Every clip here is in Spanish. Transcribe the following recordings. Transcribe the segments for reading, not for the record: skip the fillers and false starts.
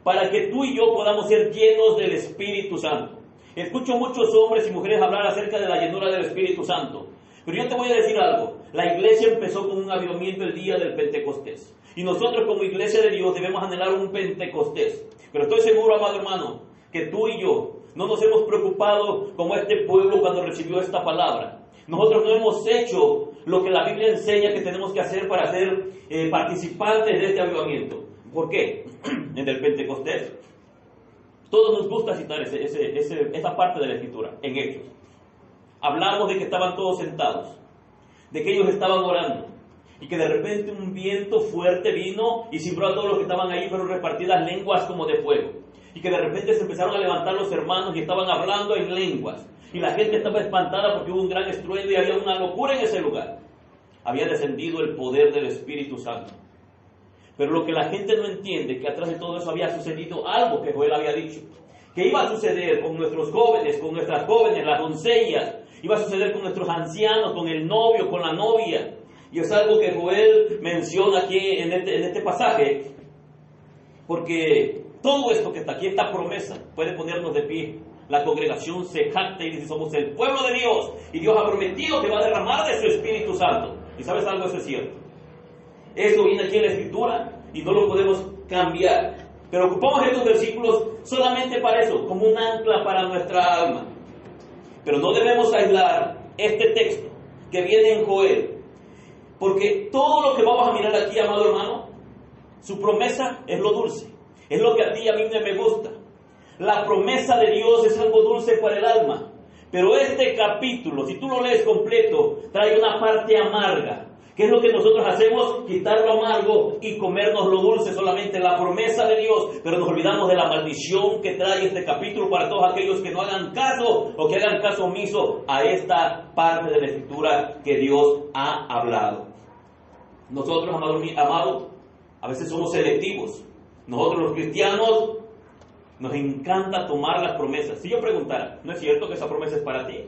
para que tú y yo podamos ser llenos del Espíritu Santo. Escucho muchos hombres y mujeres hablar acerca de la llenura del Espíritu Santo. Pero yo te voy a decir algo. La iglesia empezó con un avivamiento el día del Pentecostés. Y nosotros como iglesia de Dios debemos anhelar un Pentecostés. Pero estoy seguro, amado hermano, que tú y yo no nos hemos preocupado como este pueblo cuando recibió esta palabra. Nosotros no hemos hecho lo que la Biblia enseña que tenemos que hacer para ser participantes de este avivamiento. ¿Por qué? En el Pentecostés, todos nos gusta citar esa parte de la Escritura, en Hechos. Hablamos de que estaban todos sentados, de que ellos estaban orando, y que de repente un viento fuerte vino y cimbró a todos los que estaban ahí, fueron repartidas lenguas como de fuego. Y que de repente se empezaron a levantar los hermanos y estaban hablando en lenguas. Y la gente estaba espantada porque hubo un gran estruendo y había una locura en ese lugar. Había descendido el poder del Espíritu Santo. Pero lo que la gente no entiende es que atrás de todo eso había sucedido algo que Joel había dicho. Que iba a suceder con nuestros jóvenes, con nuestras jóvenes, las doncellas. Iba a suceder con nuestros ancianos, con el novio, con la novia. Y es algo que Joel menciona aquí en este pasaje. Porque todo esto que está aquí, esta promesa, puede ponernos de pie. La congregación se jacta y dice: somos el pueblo de Dios. Y Dios ha prometido que va a derramar de su Espíritu Santo. ¿Y sabes algo? Eso es cierto. Esto viene aquí en la Escritura y no lo podemos cambiar. Pero ocupamos estos versículos solamente para eso, como un ancla para nuestra alma. Pero no debemos aislar este texto que viene en Joel. Porque todo lo que vamos a mirar aquí, amado hermano, su promesa es lo dulce. Es lo que a ti y a mí me gusta. La promesa de Dios es algo dulce para el alma. Pero este capítulo, si tú lo lees completo, trae una parte amarga. ¿Qué es lo que nosotros hacemos? Quitar lo amargo y comernos lo dulce, solamente la promesa de Dios. Pero nos olvidamos de la maldición que trae este capítulo para todos aquellos que no hagan caso o que hagan caso omiso a esta parte de la Escritura que Dios ha hablado. Nosotros, amado, a veces somos selectivos. Nosotros los cristianos nos encanta tomar las promesas. Si yo preguntara, ¿no es cierto que esa promesa es para ti?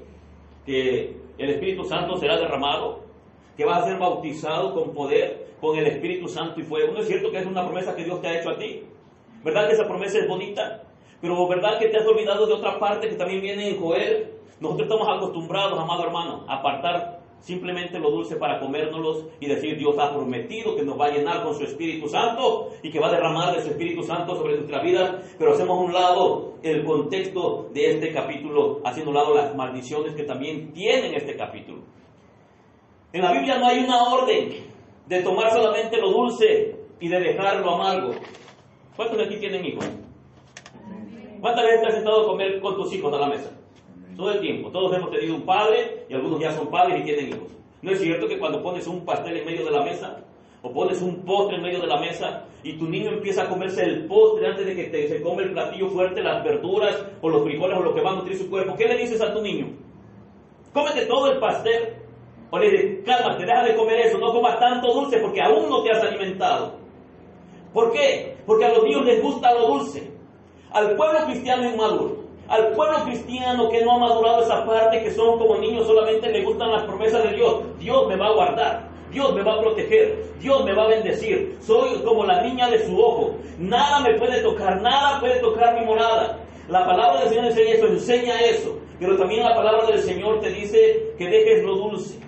Que el Espíritu Santo será derramado, que vas a ser bautizado con poder, con el Espíritu Santo y fuego. ¿No es cierto que es una promesa que Dios te ha hecho a ti? ¿Verdad que esa promesa es bonita? Pero ¿verdad que te has olvidado de otra parte que también viene en Joel? Nosotros estamos acostumbrados, amado hermano, a apartar simplemente lo dulce para comérnoslos y decir: Dios ha prometido que nos va a llenar con su Espíritu Santo y que va a derramar de su Espíritu Santo sobre nuestra vida. Pero hacemos a un lado el contexto de este capítulo, haciendo a un lado las maldiciones que también tienen este capítulo. En la Biblia no hay una orden de tomar solamente lo dulce y de dejar lo amargo. ¿Cuántos de aquí tienen hijos? ¿Cuántas veces te has sentado a comer con tus hijos a la mesa? Todo el tiempo. Todos hemos tenido un padre y algunos ya son padres y tienen hijos. ¿No es cierto que cuando pones un pastel en medio de la mesa o pones un postre en medio de la mesa y tu niño empieza a comerse el postre antes de que se come el platillo fuerte, las verduras o los frijoles o lo que va a nutrir su cuerpo? ¿Qué le dices a tu niño? Cómete todo el pastel. O le dices: cálmate, deja de comer eso, no comas tanto dulce porque aún no te has alimentado. ¿Por qué? Porque a los niños les gusta lo dulce. Al pueblo cristiano inmaduro, al pueblo cristiano que no ha madurado esa parte, que son como niños, solamente le gustan las promesas de Dios. Dios me va a guardar, Dios me va a proteger, Dios me va a bendecir. Soy como la niña de su ojo. Nada me puede tocar, nada puede tocar mi morada. La palabra del Señor enseña eso. Pero también la palabra del Señor te dice que dejes lo dulce,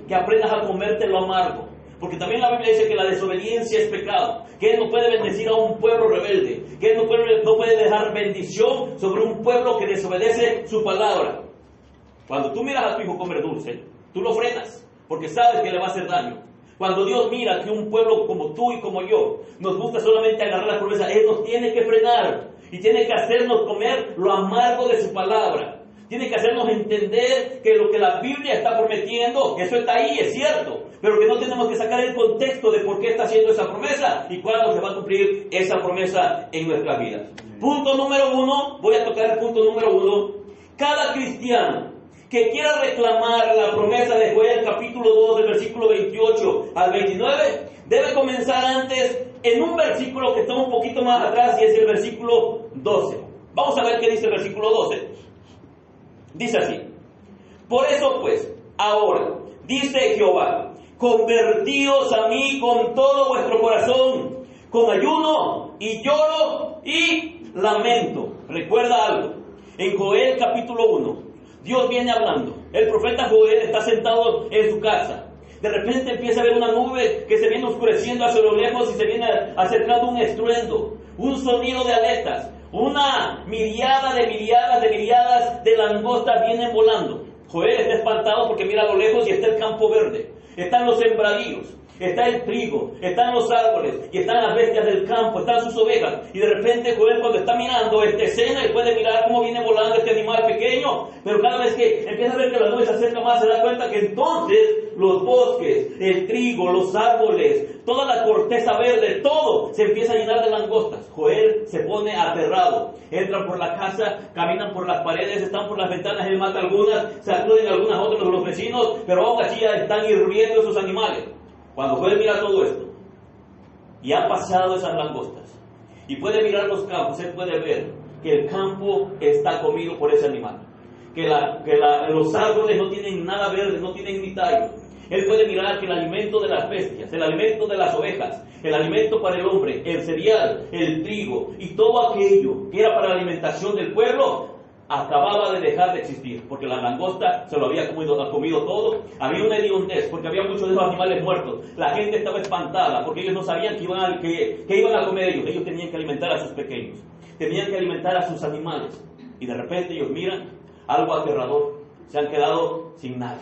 que aprendas a comerte lo amargo. Porque también la Biblia dice que la desobediencia es pecado, que Él no puede bendecir a un pueblo rebelde, que Él no puede dejar bendición sobre un pueblo que desobedece su palabra. Cuando tú miras a tu hijo comer dulce, tú lo frenas, porque sabes que le va a hacer daño. Cuando Dios mira que un pueblo como tú y como yo nos gusta solamente agarrar la promesa, Él nos tiene que frenar y tiene que hacernos comer lo amargo de su palabra. Tiene que hacernos entender que lo que la Biblia está prometiendo, que eso está ahí, es cierto, pero que no tenemos que sacar el contexto de por qué está haciendo esa promesa y cuándo se va a cumplir esa promesa en nuestras vidas. Punto número 1, voy a tocar el punto número 1. Cada cristiano que quiera reclamar la promesa de Joel capítulo 2, del versículo 28 al 29, debe comenzar antes en un versículo que está un poquito más atrás y es el versículo 12. Vamos a ver qué dice el versículo 12. Dice así: por eso pues, ahora, dice Jehová, convertíos a mí con todo vuestro corazón, con ayuno y lloro y lamento. Recuerda algo, en Joel capítulo 1, Dios viene hablando. El profeta Joel está sentado en su casa. De repente empieza a ver una nube que se viene oscureciendo hacia lo lejos y se viene acercando un estruendo, un sonido de aletas, una miriada de langostas vienen volando. Joel está espantado porque mira a lo lejos y está el campo verde, están los sembradíos, está el trigo, están los árboles y están las bestias del campo, están sus ovejas. Y de repente Joel, cuando está mirando esta escena, y puede mirar cómo viene volando este animal pequeño, pero cada vez que empieza a ver que la nube se acerca más, se da cuenta que entonces los bosques, el trigo, los árboles, toda la corteza verde, todo se empieza a llenar de langostas. Joel se pone aterrado. Entran por la casa, caminan por las paredes, están por las ventanas, él mata algunas, sacuden algunas otras de los vecinos, pero aún así ya están hirviendo esos animales. Cuando Joel mira todo esto, y ha pasado esas langostas, y puede mirar los campos, él puede ver que el campo está comido por ese animal, que los árboles no tienen nada verde, no tienen ni tallo. Él puede mirar que el alimento de las bestias, el alimento de las ovejas, el alimento para el hombre, el cereal, el trigo y todo aquello que era para la alimentación del pueblo, acababa de dejar de existir, porque la langosta se lo había comido todo. Había una hediondez, porque había muchos de esos animales muertos. La gente estaba espantada, porque ellos no sabían que iban a comer ellos. Ellos tenían que alimentar a sus pequeños, tenían que alimentar a sus animales. Y de repente ellos miran algo aterrador, se han quedado sin nada.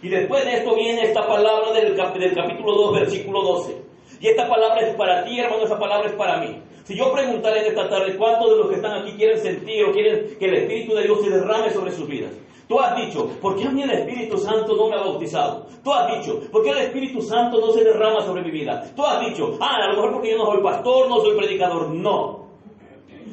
Y después de esto viene esta palabra del capítulo 2, versículo 12. Y esta palabra es para ti, hermano, esa palabra es para mí. Si yo preguntara en esta tarde cuántos de los que están aquí quieren sentir o quieren que el Espíritu de Dios se derrame sobre sus vidas. Tú has dicho, ¿por qué a mí el Espíritu Santo no me ha bautizado? Tú has dicho, ¿por qué el Espíritu Santo no se derrama sobre mi vida? Tú has dicho, a lo mejor porque yo no soy pastor, no soy predicador. No.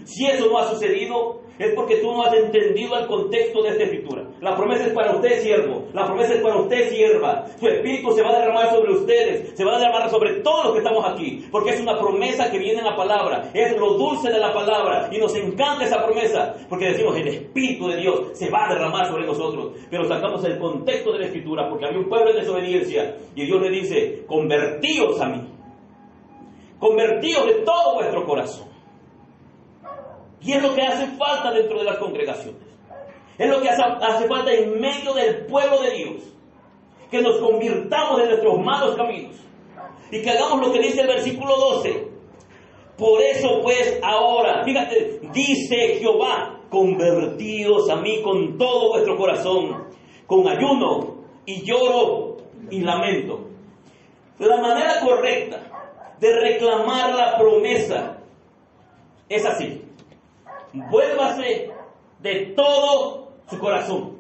Si eso no ha sucedido, es porque tú no has entendido el contexto de esta escritura. La promesa es para usted, siervo. La promesa es para usted, sierva. Su Espíritu se va a derramar sobre ustedes. Se va a derramar sobre todos los que estamos aquí. Porque es una promesa que viene en la palabra. Es lo dulce de la palabra. Y nos encanta esa promesa. Porque decimos, el Espíritu de Dios se va a derramar sobre nosotros. Pero sacamos el contexto de la escritura. Porque había un pueblo en desobediencia. Y Dios le dice, convertíos a mí. Convertíos de todo vuestro corazón. Y es lo que hace falta dentro de las congregaciones. Es lo que hace falta en medio del pueblo de Dios. Que nos convirtamos de nuestros malos caminos. Y que hagamos lo que dice el versículo 12. Por eso pues ahora, fíjate, dice Jehová, convertíos a mí con todo vuestro corazón, con ayuno y lloro y lamento. La manera correcta de reclamar la promesa es así. Vuélvase de todo su corazón.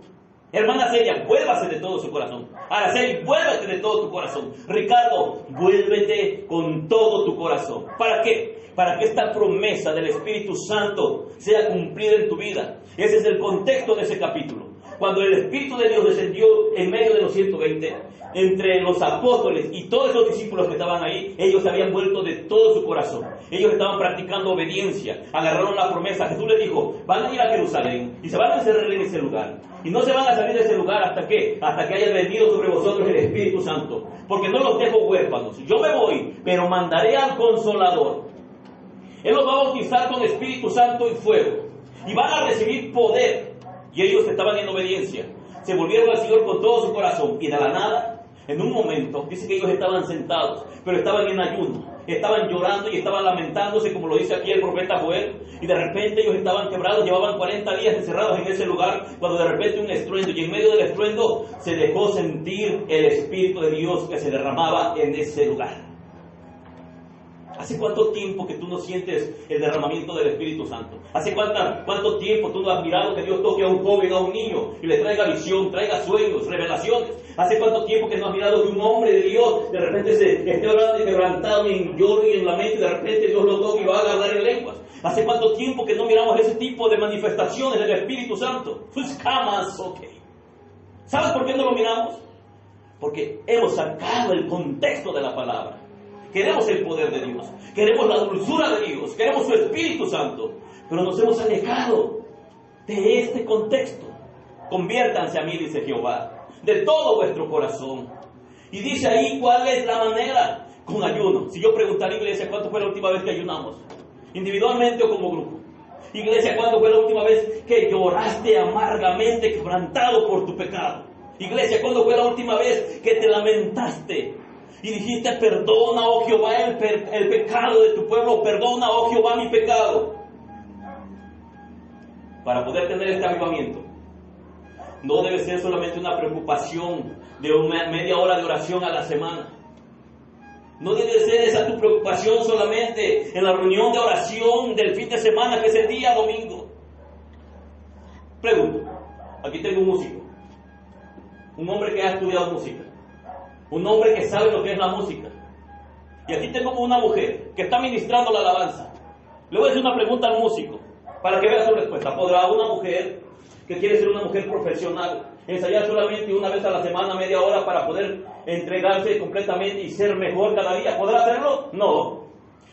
Hermana Celia, vuélvase de todo su corazón. Araceli, vuélvete de todo tu corazón. Ricardo, vuélvete con todo tu corazón. ¿Para qué? Para que esta promesa del Espíritu Santo sea cumplida en tu vida. Ese es el contexto de ese capítulo. Cuando el Espíritu de Dios descendió en medio de los 120, entre los apóstoles y todos esos discípulos que estaban ahí, ellos se habían vuelto de todo su corazón. Ellos estaban practicando obediencia, agarraron la promesa. Jesús les dijo, van a ir a Jerusalén y se van a encerrar en ese lugar. Y no se van a salir de ese lugar hasta que haya venido sobre vosotros el Espíritu Santo. Porque no los dejo huérfanos. Yo me voy, pero mandaré al Consolador. Él los va a bautizar con Espíritu Santo y fuego. Y van a recibir poder. Y ellos estaban en obediencia. Se volvieron al Señor con todo su corazón. Y de la nada, en un momento, dice que ellos estaban sentados, pero estaban en ayuno. Estaban llorando y estaban lamentándose, como lo dice aquí el profeta Joel. Y de repente ellos estaban quebrados, llevaban 40 días encerrados en ese lugar, cuando de repente un estruendo, y en medio del estruendo se dejó sentir el Espíritu de Dios que se derramaba en ese lugar. ¿Hace cuánto tiempo que tú no sientes el derramamiento del Espíritu Santo? ¿Hace cuánto tiempo tú no has mirado que Dios toque a un joven, a un niño, y le traiga visión, traiga sueños, revelaciones? ¿Hace cuánto tiempo que no has mirado que un hombre de Dios de repente se esté orando y quebrantado en lloro y en lamento, y de repente Dios lo toque y va a hablar en lenguas? ¿Hace cuánto tiempo que no miramos ese tipo de manifestaciones del Espíritu Santo? Pues jamás, ok. ¿Sabes por qué no lo miramos? Porque hemos sacado el contexto de la palabra. Queremos el poder de Dios, queremos la dulzura de Dios, queremos su Espíritu Santo, pero nos hemos alejado de este contexto. Conviértanse a mí, dice Jehová, de todo vuestro corazón. Y dice ahí cuál es la manera, con ayuno. Si yo preguntara a la iglesia, ¿cuánto fue la última vez que ayunamos? individualmente o como grupo. Iglesia, ¿cuándo fue la última vez que lloraste amargamente, quebrantado por tu pecado? Iglesia, ¿cuándo fue la última vez que te lamentaste y dijiste, perdona, oh Jehová, el pecado de tu pueblo, perdona, oh Jehová, mi pecado? Para poder tener este avivamiento, no debe ser solamente una preocupación de una media hora de oración a la semana. No debe ser esa tu preocupación solamente en la reunión de oración del fin de semana, que es el día domingo. Pregunto, aquí tengo un músico, un hombre que ha estudiado música, un hombre que sabe lo que es la música. Y aquí tengo una mujer que está ministrando la alabanza. Le voy a hacer una pregunta al músico para que vea su respuesta. ¿Podrá una mujer que quiere ser una mujer profesional ensayar solamente una vez a la semana, media hora, para poder entregarse completamente y ser mejor cada día? ¿Podrá hacerlo? No.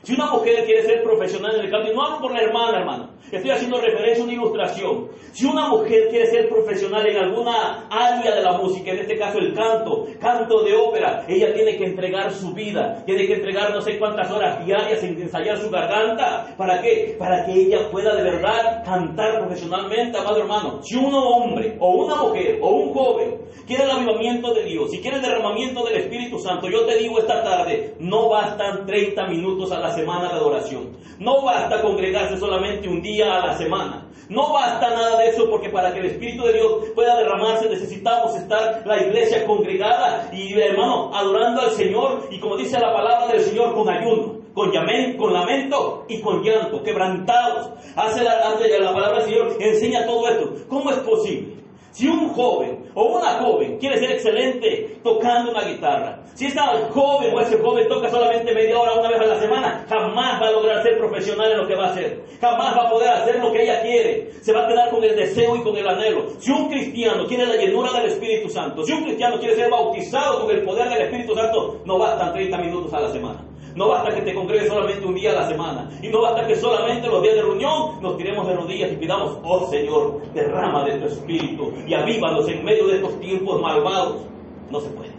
Si una mujer quiere ser profesional en el canto, y no hablo por la hermana, hermano, estoy haciendo referencia a una ilustración. Si una mujer quiere ser profesional en alguna área de la música, en este caso el canto de ópera, ella tiene que entregar su vida, tiene que entregar no sé cuántas horas diarias en ensayar su garganta. ¿Para qué? Para que ella pueda de verdad cantar profesionalmente, amado hermano. Si un hombre, o una mujer, o un joven quiere el avivamiento de Dios, si quiere el derramamiento del Espíritu Santo, yo te digo esta tarde, no bastan 30 minutos a la semana de adoración. No basta congregarse solamente un día a la semana. No basta nada de eso, porque para que el Espíritu de Dios pueda derramarse necesitamos estar la iglesia congregada y, hermano, adorando al Señor, y como dice la palabra del Señor, con ayuno, con lamento y con llanto, quebrantados. Hace la palabra del Señor, enseña todo esto. ¿Cómo es posible? Si un joven o una joven quiere ser excelente tocando una guitarra, si esta joven o ese joven toca solamente media hora una vez a la semana, jamás va a lograr ser profesional en lo que va a hacer. Jamás va a poder hacer lo que ella quiere. Se va a quedar con el deseo y con el anhelo. Si un cristiano quiere la llenura del Espíritu Santo, si un cristiano quiere ser bautizado con el poder del Espíritu Santo, no bastan 30 minutos a la semana. No basta que te congregues solamente un día a la semana. Y no basta que solamente los días de reunión nos tiremos de rodillas y pidamos, oh Señor, derrama de tu Espíritu y avívanos en medio de estos tiempos malvados. No se puede.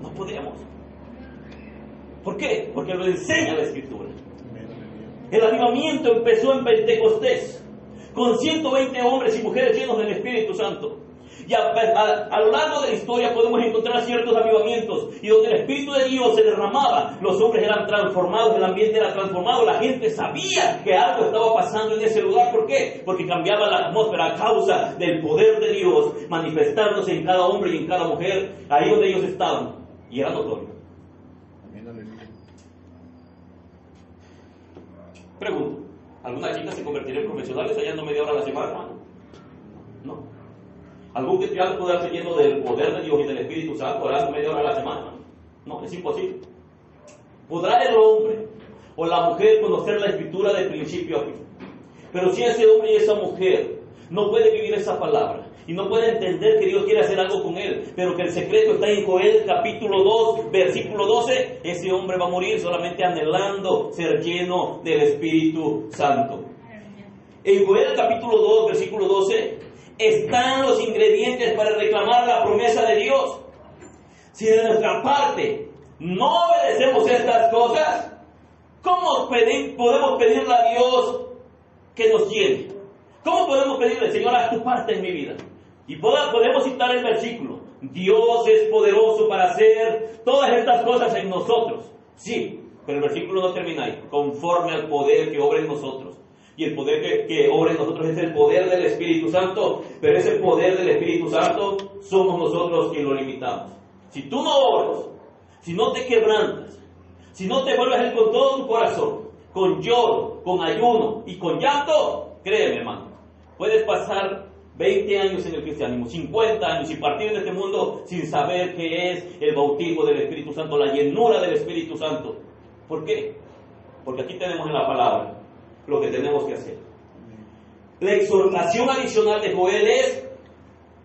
No podemos. ¿Por qué? Porque lo enseña la Escritura. El avivamiento empezó en Pentecostés, con 120 hombres y mujeres llenos del Espíritu Santo. Y a lo largo de la historia podemos encontrar ciertos avivamientos, y donde el Espíritu de Dios se derramaba, los hombres eran transformados, el ambiente era transformado, la gente sabía que algo estaba pasando en ese lugar. ¿Por qué? Porque cambiaba la atmósfera a causa del poder de Dios manifestándose en cada hombre y en cada mujer, ahí donde ellos estaban, y era notorio. Pregunto, ¿alguna chica se convertiría en profesional ensayando media hora a la semana, hermano? No. ¿Algún cristiano puede darse lleno del poder de Dios y del Espíritu Santo orando media hora a la semana? No, es imposible. ¿Podrá el hombre o la mujer conocer la Escritura de principio a fin? Pero si ese hombre y esa mujer no puede vivir esa palabra y no puede entender que Dios quiere hacer algo con él, pero que el secreto está en Joel capítulo 2, versículo 12, ese hombre va a morir solamente anhelando ser lleno del Espíritu Santo. En Joel capítulo 2, versículo 12, están los ingredientes para reclamar la promesa de Dios. Si de nuestra parte no obedecemos estas cosas, ¿cómo podemos pedirle a Dios que nos llene? ¿Cómo podemos pedirle, Señor, haz tu parte en mi vida? Y podemos citar el versículo: Dios es poderoso para hacer todas estas cosas en nosotros. Sí, pero el versículo no termina ahí. Conforme al poder que obra en nosotros. Y el poder que obra en nosotros es el poder del Espíritu Santo. Pero ese poder del Espíritu Santo somos nosotros quienes lo limitamos. Si tú no obras, si no te quebrantas, si no te vuelves a ir con todo tu corazón, con lloro, con ayuno y con llanto, créeme, hermano, puedes pasar 20 años en el cristianismo, 50 años y partir de este mundo sin saber qué es el bautismo del Espíritu Santo, la llenura del Espíritu Santo. ¿Por qué? Porque aquí tenemos en la palabra lo que tenemos que hacer. La exhortación adicional de Joel es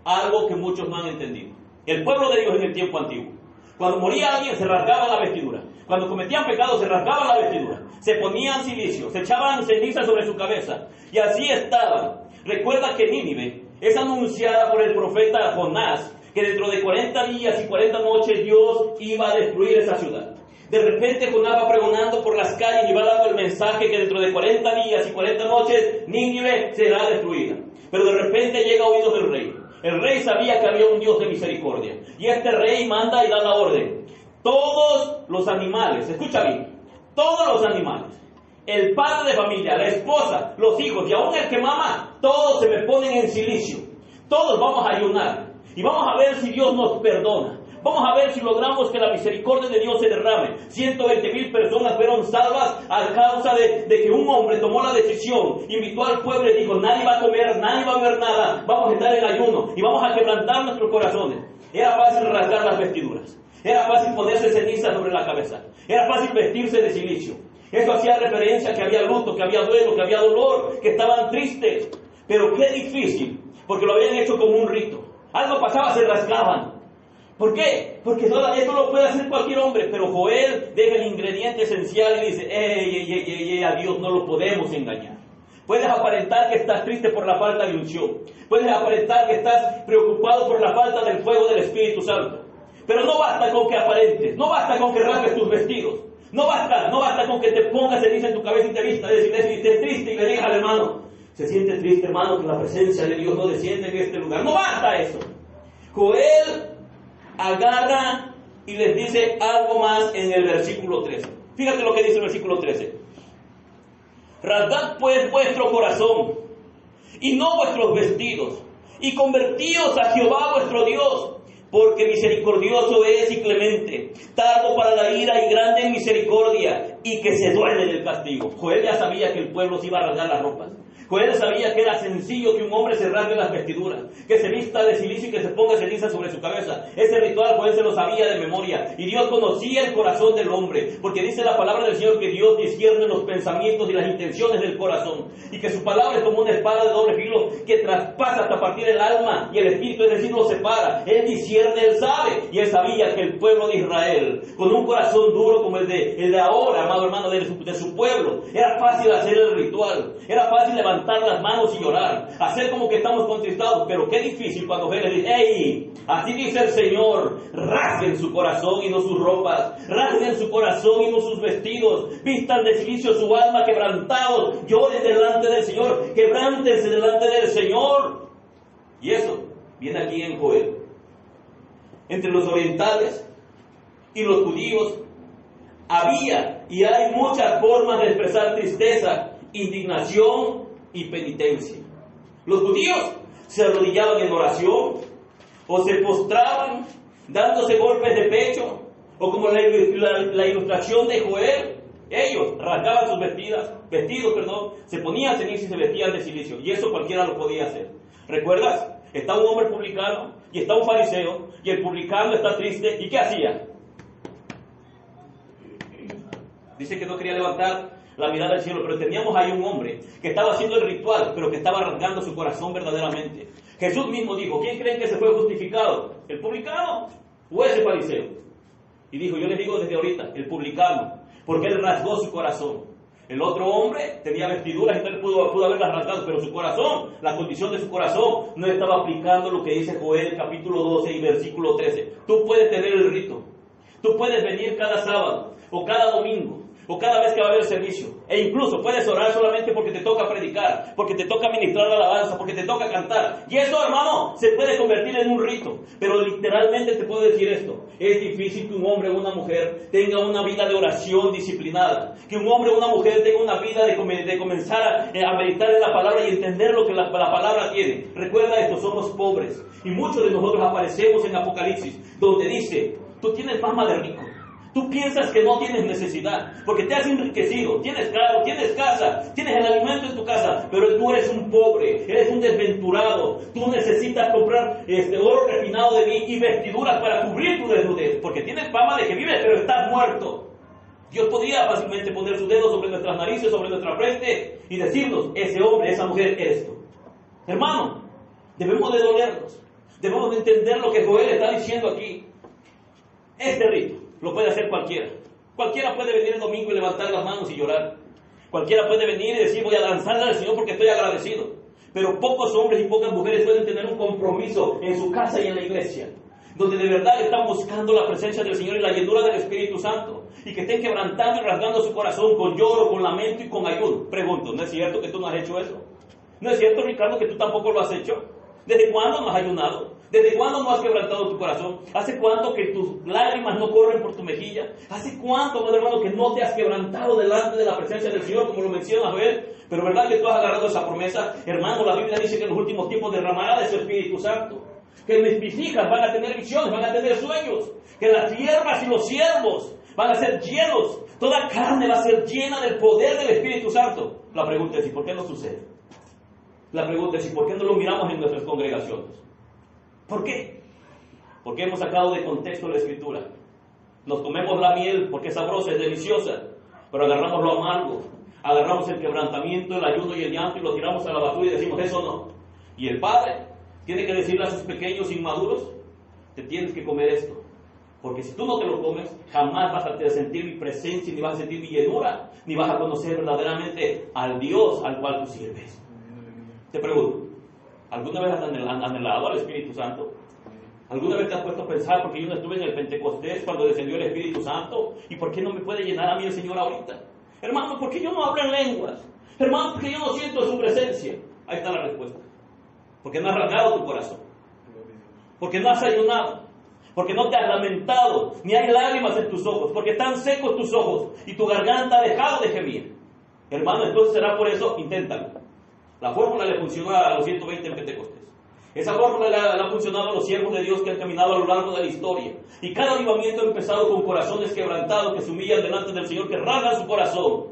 algo que muchos no han entendido. El pueblo de Dios en el tiempo antiguo, cuando moría alguien se rasgaba la vestidura, cuando cometían pecados se rasgaban la vestidura, se ponían silicio, se echaban ceniza sobre su cabeza, y así estaban. Recuerda que Nínive es anunciada por el profeta Jonás, que dentro de 40 días y 40 noches Dios iba a destruir esa ciudad. De repente Jonás va pregonando por las calles y va dando el mensaje que dentro de 40 días y 40 noches Nínive será destruida. Pero de repente llega a oídos del rey. El rey sabía que había un Dios de misericordia. Y este rey manda y da la orden. Todos los animales, escucha bien, todos los animales, el padre de familia, la esposa, los hijos y aún el que mama, todos se me ponen en silicio. Todos vamos a ayunar y vamos a ver si Dios nos perdona. Vamos a ver si logramos que la misericordia de Dios se derrame. 120,000 personas fueron salvas a causa de que un hombre tomó la decisión, invitó al pueblo y dijo, nadie va a comer, nadie va a beber nada, vamos a estar en ayuno y vamos a quebrantar nuestros corazones. Era fácil rasgar las vestiduras, era fácil ponerse ceniza sobre la cabeza, era fácil vestirse de silicio. Eso hacía referencia a que había luto, que había duelo, que había dolor, que estaban tristes. Pero qué difícil, porque lo habían hecho como un rito. Algo pasaba, se rasgaban. ¿Por qué? Porque esto lo puede hacer cualquier hombre, pero Joel deja el ingrediente esencial y dice, a Dios no lo podemos engañar. Puedes aparentar que estás triste por la falta de unción. Puedes aparentar que estás preocupado por la falta del fuego del Espíritu Santo. Pero no basta con que aparentes, no basta con que rasgues tus vestidos. No basta con que te pongas ceniza en tu cabeza y te vistas de iglesia y estés triste y le digas al hermano, se siente triste hermano que la presencia de Dios no desciende en este lugar. No basta eso. Joel agarra y les dice algo más en el versículo 13. Fíjate lo que dice el versículo 13. Rasgad pues vuestro corazón y no vuestros vestidos y convertíos a Jehová vuestro Dios, porque misericordioso es y clemente, tardo para la ira y grande en misericordia, y que se duele del castigo. Joel ya sabía que el pueblo se iba a rasgar las ropas. Joel sabía que era sencillo que un hombre se rasgue las vestiduras, que se vista de silicio y que se ponga ceniza sobre su cabeza. Ese ritual Joel se lo sabía de memoria, y Dios conocía el corazón del hombre, porque dice la palabra del Señor que Dios discierne los pensamientos y las intenciones del corazón, y que su palabra es como una espada de doble filo que traspasa hasta partir el alma y el espíritu, es decir, lo separa. Él discierne, Él sabe, y Él sabía que el pueblo de Israel, con un corazón duro como el de ahora, amado hermano, de su pueblo, era fácil hacer el ritual, era fácil levantar las manos y llorar, hacer como que estamos contristados, pero qué difícil cuando Joel dice, ¡hey! Así dice el Señor, rasguen su corazón y no sus ropas, rasguen su corazón y no sus vestidos, vistan de silicio su alma quebrantados, lloren delante del Señor, quebrántense delante del Señor. Y eso viene aquí en Joel. Entre los orientales y los judíos había y hay muchas formas de expresar tristeza, indignación y penitencia. Los judíos se arrodillaban en oración o se postraban dándose golpes de pecho, o como la ilustración de Joel, ellos rasgaban sus vestidos, se ponían ceniza y se vestían de silicio, y eso cualquiera lo podía hacer. ¿Recuerdas? Está un hombre publicano y está un fariseo, y el publicano está triste, ¿y qué hacía? Dice que no quería levantar la mirada al cielo, pero teníamos ahí un hombre que estaba haciendo el ritual, pero que estaba rasgando su corazón verdaderamente. Jesús mismo dijo, ¿quién creen que se fue justificado? ¿El publicano o ese fariseo? Y dijo, yo les digo desde ahorita, el publicano, porque él rasgó su corazón. El otro hombre tenía vestiduras y él pudo haberlas rasgado, pero su corazón, la condición de su corazón, no estaba aplicando lo que dice Joel capítulo 12 y versículo 13. Tú puedes tener el rito, tú puedes venir cada sábado o cada domingo, o cada vez que va a haber servicio, e incluso puedes orar solamente porque te toca predicar, porque te toca ministrar la alabanza, porque te toca cantar, y eso, hermano, se puede convertir en un rito. Pero literalmente te puedo decir esto: es difícil que un hombre o una mujer tenga una vida de oración disciplinada, que un hombre o una mujer tenga una vida de comenzar a meditar en la palabra y entender lo que la palabra tiene. Recuerda esto, somos pobres, y muchos de nosotros aparecemos en Apocalipsis, donde dice, tú tienes fama de rico. Tú piensas que no tienes necesidad, porque te has enriquecido, tienes carro, tienes casa, tienes el alimento en tu casa, pero tú eres un pobre, eres un desventurado. Tú necesitas comprar oro refinado de mí y vestiduras para cubrir tu desnudez, porque tienes fama de que vives, pero estás muerto. Dios podría fácilmente poner su dedo sobre nuestras narices, sobre nuestra frente, y decirnos, ese hombre, esa mujer, eres tú. Hermano, debemos de dolernos, debemos de entender lo que Joel está diciendo aquí. Este rito lo puede hacer cualquiera. Cualquiera puede venir el domingo y levantar las manos y llorar. Cualquiera puede venir y decir, voy a danzarle al Señor porque estoy agradecido. Pero pocos hombres y pocas mujeres pueden tener un compromiso en su casa y en la iglesia. donde de verdad están buscando la presencia del Señor y la llenura del Espíritu Santo, y que estén quebrantando y rasgando su corazón con lloro, con lamento y con ayuno. Pregunto, ¿no es cierto que tú no has hecho eso? ¿No es cierto, Ricardo, que tú tampoco lo has hecho? ¿Desde cuándo no has ayunado? ¿Desde cuándo no has quebrantado tu corazón? ¿Hace cuánto que tus lágrimas no corren por tu mejilla? ¿Hace cuánto, amado hermano, que no te has quebrantado delante de la presencia del Señor, como lo menciona Joel? Pero ¿verdad que tú has agarrado esa promesa? Hermano, la Biblia dice que en los últimos tiempos derramará de su Espíritu Santo. Que mis hijas van a tener visiones, van a tener sueños. Que las siervas y los siervos van a ser llenos. Toda carne va a ser llena del poder del Espíritu Santo. La pregunta es, ¿y por qué no sucede? La pregunta es, ¿y por qué no lo miramos en nuestras congregaciones? ¿Por qué? Porque hemos sacado de contexto la Escritura. Nos comemos la miel porque es sabrosa, es deliciosa, pero agarramos lo amargo, agarramos el quebrantamiento, el ayuno y el llanto y lo tiramos a la basura y decimos, eso no. Y el Padre tiene que decirle a sus pequeños inmaduros, te tienes que comer esto. Porque si tú no te lo comes, jamás vas a sentir mi presencia, ni vas a sentir mi llenura, ni vas a conocer verdaderamente al Dios al cual tú sirves. Te pregunto, ¿alguna vez has anhelado al Espíritu Santo? ¿Alguna vez te has puesto a pensar, porque yo no estuve en el Pentecostés cuando descendió el Espíritu Santo, y por qué no me puede llenar a mí el Señor ahorita? Hermano, ¿por qué yo no hablo en lenguas? Hermano, ¿por qué yo no siento su presencia? Ahí está la respuesta. Porque no has rasgado tu corazón. Porque no has ayunado. Porque no te has lamentado, ni hay lágrimas en tus ojos, porque están secos tus ojos y tu garganta ha dejado de gemir. Hermano, entonces será por eso, inténtalo. La fórmula le funcionó a los 120 en Pentecostés. Esa fórmula le ha funcionado a los siervos de Dios que han caminado a lo largo de la historia. Y cada avivamiento ha empezado con corazones quebrantados que se humillan delante del Señor, que rasgan su corazón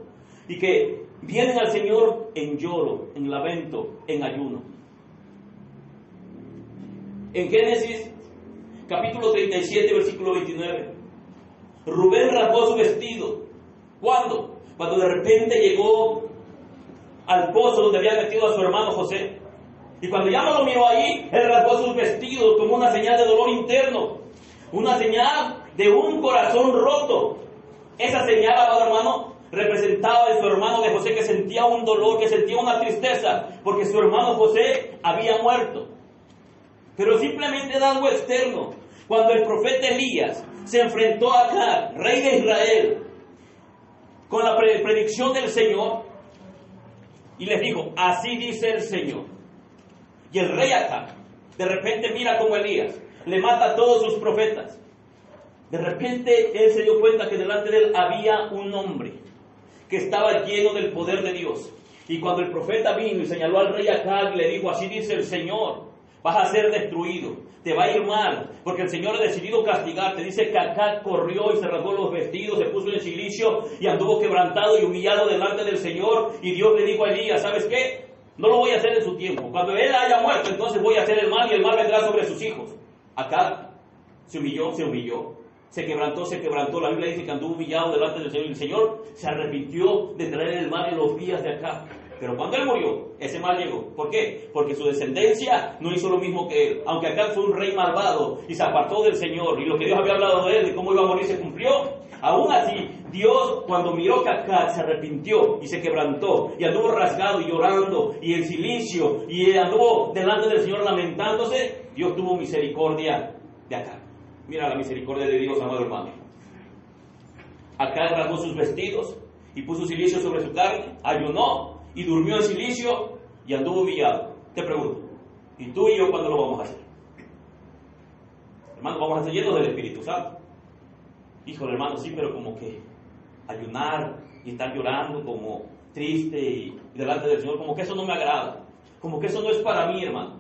y que vienen al Señor en lloro, en lamento, en ayuno. En Génesis capítulo 37, versículo 29. Rubén rasgó su vestido. ¿Cuándo? Cuando de repente llegó al pozo donde había metido a su hermano José. Y cuando ya no lo miró ahí, él rasgó sus vestidos como una señal de dolor interno. Una señal de un corazón roto. Esa señal, amado hermano, representaba a su hermano de José, que sentía un dolor, que sentía una tristeza, porque su hermano José había muerto. Pero simplemente de algo externo. Cuando el profeta Elías se enfrentó a Acab, rey de Israel, con la predicción del Señor, y les dijo, así dice el Señor. Y el rey Acab, de repente mira como Elías le mata a todos sus profetas. De repente él se dio cuenta que delante de él había un hombre que estaba lleno del poder de Dios. Y cuando el profeta vino y señaló al rey Acab y le dijo, así dice el Señor, vas a ser destruido, te va a ir mal, porque el Señor ha decidido castigarte. Dice que Acab corrió y se rasgó los vestidos, se puso en silicio y anduvo quebrantado y humillado delante del Señor. Y Dios le dijo a Elías, ¿sabes qué? No lo voy a hacer en su tiempo. Cuando él haya muerto, entonces voy a hacer el mal y el mal vendrá sobre sus hijos. Acab se humilló, se quebrantó. La Biblia dice que anduvo humillado delante del Señor. Y el Señor se arrepintió de traer el mal en los días de Acab. Pero cuando él murió, ese mal llegó. ¿Por qué? Porque su descendencia no hizo lo mismo que él. Aunque Acab fue un rey malvado y se apartó del Señor, y lo que Dios había hablado de él, de cómo iba a morir, se cumplió. Aún así, Dios, cuando miró que Acab se arrepintió y se quebrantó, y anduvo rasgado y llorando, y en silicio, y anduvo delante del Señor lamentándose, Dios tuvo misericordia de Acab. Mira la misericordia de Dios, amado hermano. Acab rasgó sus vestidos y puso silicio sobre su carne, ayunó y durmió en silicio y anduvo humillado. Te pregunto, ¿y tú y yo cuándo lo vamos a hacer? Hermano, vamos a ser llenos del Espíritu Santo. Híjole, hermano, sí, pero como que ayunar y estar llorando como triste y delante del Señor, como que eso no me agrada, como que eso no es para mí, hermano.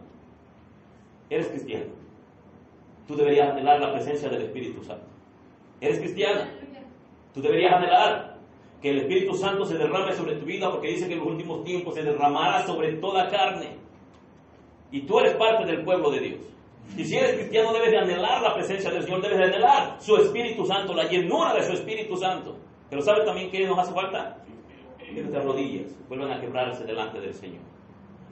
Eres cristiano, tú deberías anhelar la presencia del Espíritu Santo. Eres cristiana, tú deberías anhelar que el Espíritu Santo se derrame sobre tu vida, porque dice que en los últimos tiempos se derramará sobre toda carne. Y tú eres parte del pueblo de Dios. Y si eres cristiano, debes de anhelar la presencia del Señor, debes de anhelar su Espíritu Santo, la llenura de su Espíritu Santo. Pero ¿sabe también qué nos hace falta? Que nuestras rodillas vuelvan a quebrarse delante del Señor.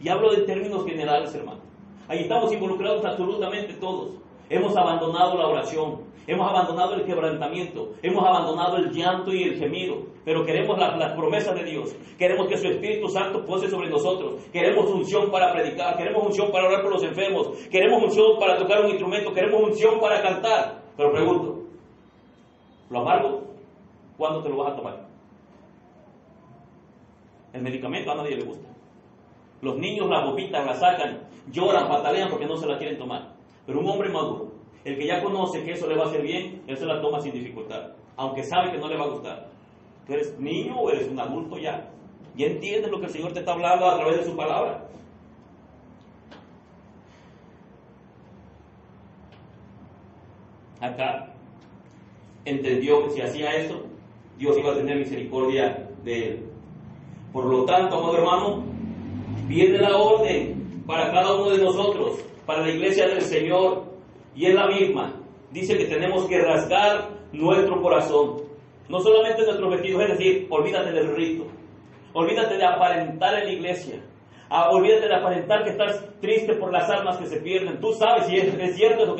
Y hablo de términos generales, hermano. Ahí estamos involucrados absolutamente todos. Hemos abandonado la oración, hemos abandonado el quebrantamiento, hemos abandonado el llanto y el gemido, pero queremos las promesas de Dios, queremos que su Espíritu Santo pose sobre nosotros, queremos unción para predicar, queremos unción para orar por los enfermos, queremos unción para tocar un instrumento, queremos unción para cantar. Pero pregunto, ¿lo amargo? ¿Cuándo te lo vas a tomar? El medicamento a nadie le gusta. Los niños la bobitan, la sacan, lloran, patalean porque no se la quieren tomar. Pero un hombre maduro, el que ya conoce que eso le va a hacer bien, él se la toma sin dificultad, aunque sabe que no le va a gustar. ¿Tú eres niño o eres un adulto ya? ¿Ya entiendes lo que el Señor te está hablando a través de su palabra? Acá entendió que si hacía eso, Dios iba a tener misericordia de él. Por lo tanto, amado hermano, viene la orden para cada uno de nosotros, para la iglesia del Señor, y es la misma. Dice que tenemos que rasgar nuestro corazón, no solamente nuestros vestidos, es decir, olvídate del rito, olvídate de aparentar en la iglesia, olvídate de aparentar que estás triste por las almas que se pierden. Tú sabes si es cierto eso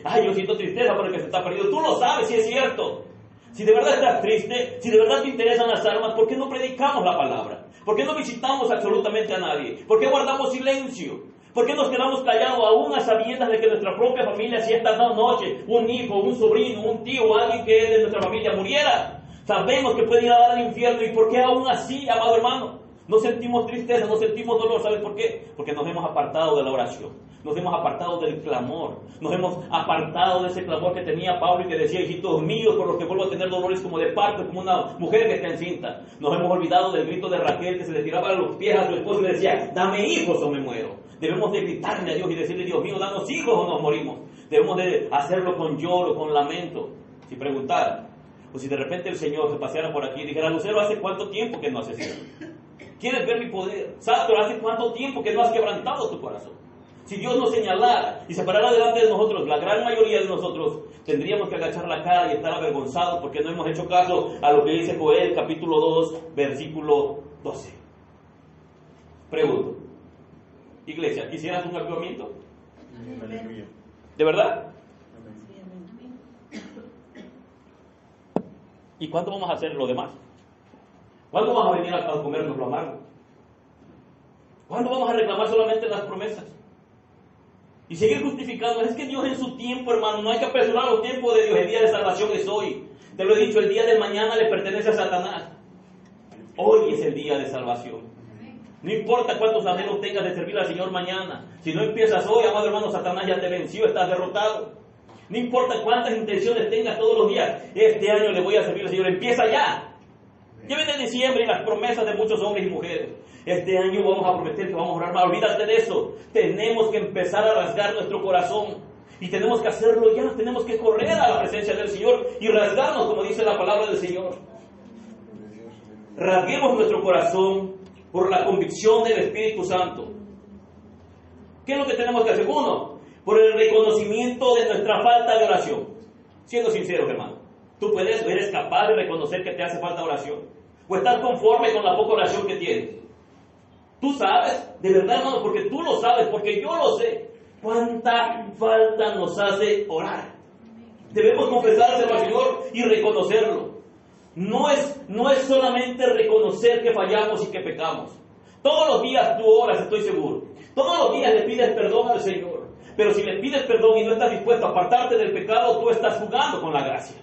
ay, yo siento tristeza por el que se está perdiendo. Tú lo sabes si es cierto. Si de verdad estás triste, si de verdad te interesan las almas, ¿por qué no predicamos la palabra? ¿Por qué no visitamos absolutamente a nadie? ¿Por qué guardamos silencio? ¿Por qué nos quedamos callados aún a sabiendas de que nuestra propia familia, si esta noche un hijo, un sobrino, un tío, alguien que es de nuestra familia muriera? Sabemos que puede ir a dar al infierno. ¿Y por qué aún así, amado hermano? No sentimos tristeza, no sentimos dolor. ¿Sabes por qué? Porque nos hemos apartado de la oración, nos hemos apartado del clamor, nos hemos apartado de ese clamor que tenía Pablo y que decía: hijitos míos, por los que vuelvo a tener dolores como de parto, como una mujer que está encinta. Nos hemos olvidado del grito de Raquel, que se le tiraba a los pies a su esposo y le decía: dame hijos o me muero. Debemos de gritarle a Dios y decirle: Dios mío, danos hijos o nos morimos. Debemos de hacerlo con lloro, con lamento. Si preguntara, o si de repente el Señor se paseara por aquí y dijera: Lucero, ¿hace cuánto tiempo que no haces eso? ¿Quieres ver mi poder? Santo, ¿hace cuánto tiempo que no has quebrantado tu corazón? Si Dios nos señalara y se parara delante de nosotros, la gran mayoría de nosotros tendríamos que agachar la cara y estar avergonzados porque no hemos hecho caso a lo que dice Joel, capítulo 2, versículo 12. Pregunto, iglesia, ¿quisieras un avivamiento? ¿De verdad? ¿Y cuánto vamos a hacer lo demás? ¿Cuándo vamos a venir a comernos lo amargo? ¿Cuándo vamos a reclamar solamente las promesas? Y seguir justificando. Es que Dios en su tiempo, hermano, no hay que apresurar los tiempos de Dios. El día de salvación es hoy. Te lo he dicho, el día de mañana le pertenece a Satanás. Hoy es el día de salvación. No importa cuántos anhelos tengas de servir al Señor mañana. Si no empiezas hoy, amado hermano, Satanás ya te venció, estás derrotado. No importa cuántas intenciones tengas todos los días. Este año le voy a servir al Señor. Empieza ya. Ya viene diciembre y las promesas de muchos hombres y mujeres. Este año vamos a prometer que vamos a orar más. Olvídate de eso. Tenemos que empezar a rasgar nuestro corazón. Y tenemos que hacerlo ya. Tenemos que correr a la presencia del Señor y rasgarnos, como dice la palabra del Señor. Rasguemos nuestro corazón por la convicción del Espíritu Santo. ¿Qué es lo que tenemos que hacer? Uno, por el reconocimiento de nuestra falta de oración. Siendo sinceros, hermano. Tú eres capaz de reconocer que te hace falta oración. ¿O estás conforme con la poca oración que tienes? Tú sabes, de verdad, hermano, porque tú lo sabes, porque yo lo sé. ¿Cuánta falta nos hace orar? Debemos confesárselo al Señor y reconocerlo. No es solamente reconocer que fallamos y que pecamos. Todos los días tú oras, estoy seguro. Todos los días le pides perdón al Señor. Pero si le pides perdón y no estás dispuesto a apartarte del pecado, tú estás jugando con la gracia.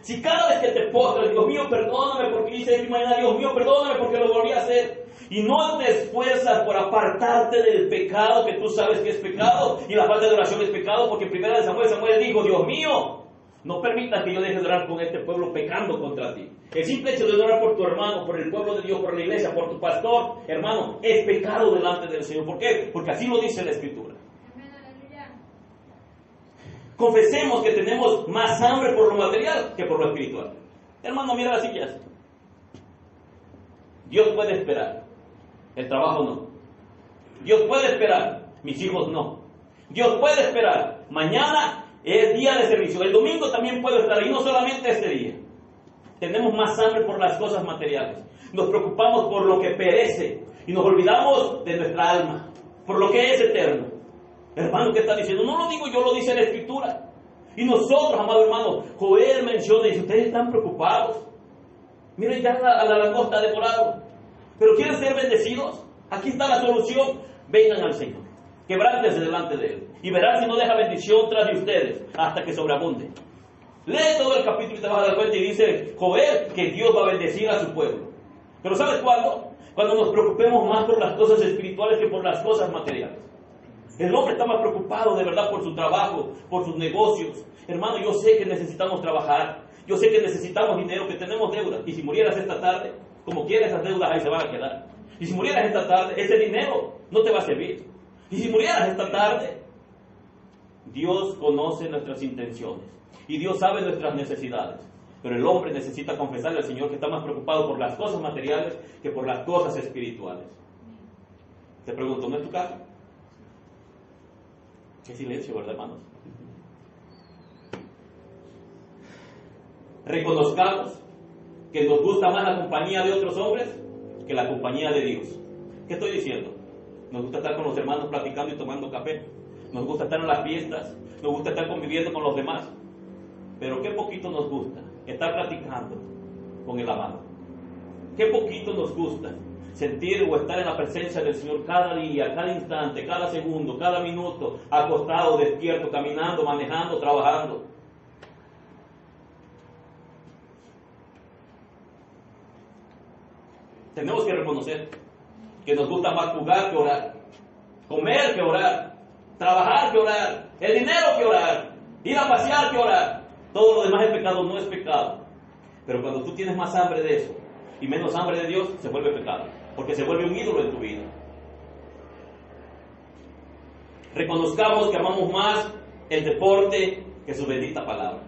Si cada vez que te postras, Dios mío, perdóname porque hice mi mañana, Dios mío, perdóname porque lo volví a hacer, y no te esfuerzas por apartarte del pecado que tú sabes que es pecado, y la falta de oración es pecado, porque en primera de Samuel dijo: Dios mío, no permitas que yo deje de orar con este pueblo pecando contra ti. El simple hecho de orar por tu hermano, por el pueblo de Dios, por la iglesia, por tu pastor, hermano, es pecado delante del Señor. ¿Por qué? Porque así lo dice la Escritura. Confesemos que tenemos más hambre por lo material que por lo espiritual. Hermano, mira las sillas. Dios puede esperar. El trabajo no. Dios puede esperar. Mis hijos no. Dios puede esperar. Mañana es día de servicio. El domingo también puedo estar. Y no solamente este día. Tenemos más hambre por las cosas materiales. Nos preocupamos por lo que perece. Y nos olvidamos de nuestra alma. Por lo que es eterno. Hermano, ¿qué está diciendo? No lo digo yo, lo dice la Escritura. Y nosotros, amado hermano, Joel menciona, y si ustedes están preocupados, miren ya a la langosta de morado, pero quieren ser bendecidos, aquí está la solución. Vengan al Señor, quebrántense delante de Él, y verán si no deja bendición tras de ustedes, hasta que sobreabunde. Lee todo el capítulo y te vas a dar cuenta, y dice Joel que Dios va a bendecir a su pueblo. Pero ¿sabes cuándo? Cuando nos preocupemos más por las cosas espirituales que por las cosas materiales. El hombre está más preocupado de verdad por su trabajo, por sus negocios. Hermano, yo sé que necesitamos trabajar, yo sé que necesitamos dinero, que tenemos deudas. Y si murieras esta tarde, como quieras, esas deudas ahí se van a quedar. Y si murieras esta tarde, ese dinero no te va a servir. Y si murieras esta tarde, Dios conoce nuestras intenciones y Dios sabe nuestras necesidades. Pero el hombre necesita confesarle al Señor que está más preocupado por las cosas materiales que por las cosas espirituales. Te pregunto, ¿no es tu caso? Qué silencio, ¿verdad, hermanos? Reconozcamos que nos gusta más la compañía de otros hombres que la compañía de Dios. ¿Qué estoy diciendo? Nos gusta estar con los hermanos platicando y tomando café. Nos gusta estar en las fiestas. Nos gusta estar conviviendo con los demás. Pero qué poquito nos gusta estar platicando con el amado. Qué poquito nos gusta sentir o estar en la presencia del Señor cada día, cada instante, cada segundo, cada minuto, acostado, despierto, caminando, manejando, trabajando. Tenemos que reconocer que nos gusta más jugar que orar, comer que orar, trabajar que orar, el dinero que orar, ir a pasear que orar. Todo lo demás es pecado, no es pecado. Pero cuando tú tienes más hambre de eso y menos hambre de Dios, se vuelve pecado, porque se vuelve un ídolo en tu vida. Reconozcamos que amamos más el deporte que su bendita palabra.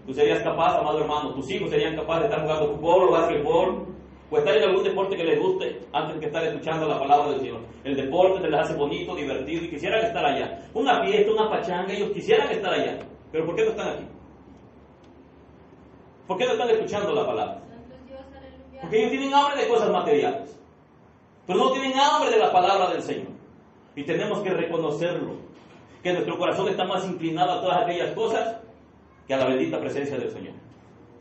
Tú serías capaz, amado hermano, tus hijos serían capaces de estar jugando fútbol o básquetbol, o estar en algún deporte que les guste antes que estar escuchando la palabra del Señor. El deporte se les hace bonito, divertido y quisieran estar allá. Una fiesta, una pachanga, ellos quisieran estar allá. Pero ¿por qué no están aquí? ¿Por qué no están escuchando la palabra? Porque ellos tienen hambre de cosas materiales, pero no tienen hambre de la palabra del Señor. Y tenemos que reconocerlo, que nuestro corazón está más inclinado a todas aquellas cosas que a la bendita presencia del Señor.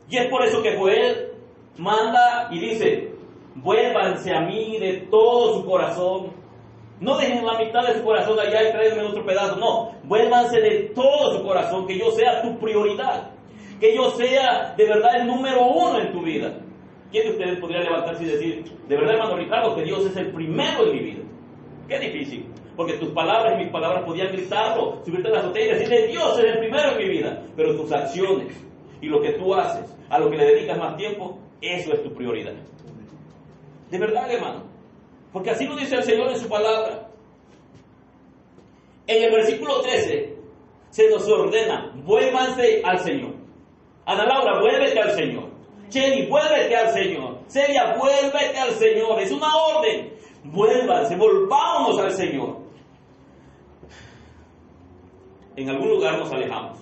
Y es por eso que Joel manda y dice: vuélvanse a mí de todo su corazón. No dejen la mitad de su corazón allá y tráiganme otro pedazo. No, vuélvanse de todo su corazón, que yo sea tu prioridad, que yo sea de verdad el número uno en tu vida. ¿Quién de ustedes podría levantarse y decir: de verdad, hermano Ricardo, que Dios es el primero en mi vida? Qué difícil, porque tus palabras y mis palabras podían gritarlo, subirte a la azotea y decirle: Dios es el primero en mi vida. Pero tus acciones y lo que tú haces, a lo que le dedicas más tiempo, eso es tu prioridad. De verdad, hermano, porque así lo dice el Señor en su palabra. En el versículo 13 se nos ordena: vuélvanse al Señor. Ana Laura, vuélvete al Señor. Jenny, vuélvete al Señor. Celia, vuélvete al Señor. Es una orden. Vuélvanse, volvámonos al Señor. En algún lugar nos alejamos,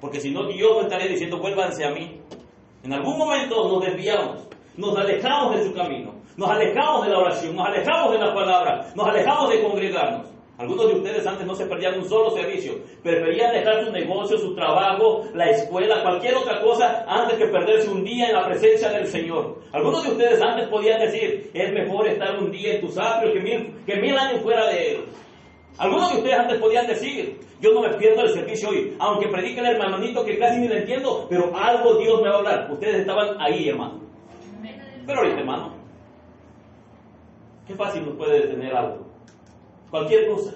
porque si no, Dios no estaría diciendo: vuélvanse a mí. En algún momento nos desviamos, nos alejamos de su camino, nos alejamos de la oración, nos alejamos de la palabra, nos alejamos de congregarnos. Algunos de ustedes antes no se perdían un solo servicio, preferían dejar su negocio, su trabajo, la escuela, cualquier otra cosa, antes que perderse un día en la presencia del Señor. Algunos de ustedes antes podían decir: es mejor estar un día en tus atrios que mil años fuera de él. Algunos de ustedes antes podían decir: yo no me pierdo el servicio hoy, aunque predique el hermanito que casi ni le entiendo, pero algo Dios me va a hablar. Ustedes estaban ahí, hermano. Pero ahorita, hermano, qué fácil nos puede detener algo. Cualquier cosa.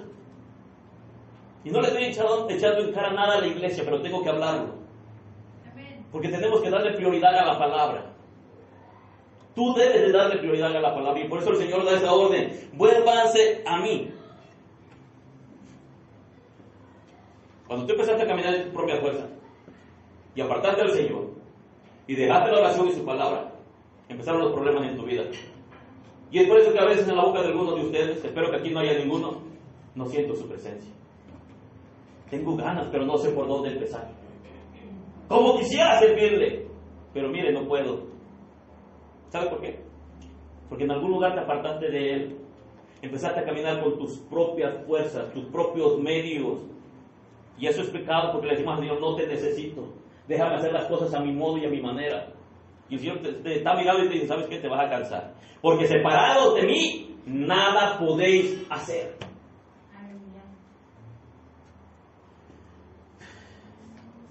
Y no le estoy echando en cara nada a la iglesia, pero tengo que hablarlo. Porque tenemos que darle prioridad a la palabra. Tú debes de darle prioridad a la palabra. Y por eso el Señor da esa orden: vuélvanse a mí. Cuando tú empezaste a caminar en tu propia fuerza y apartaste al Señor y dejaste la oración y su palabra, empezaron los problemas en tu vida. Y es por eso que a veces en la boca de algunos de ustedes, espero que aquí no haya ninguno, no siento su presencia. Tengo ganas, pero no sé por dónde empezar. Como quisiera servirle, pero mire, no puedo. ¿Sabe por qué? Porque en algún lugar te apartaste de Él. Empezaste a caminar con tus propias fuerzas, tus propios medios. Y eso es pecado porque le decimos al Señor, no te necesito. Déjame hacer las cosas a mi modo y a mi manera. Y el Señor te está mirando y te dice, ¿sabes qué? Te vas a cansar. Porque separados de mí, nada podéis hacer.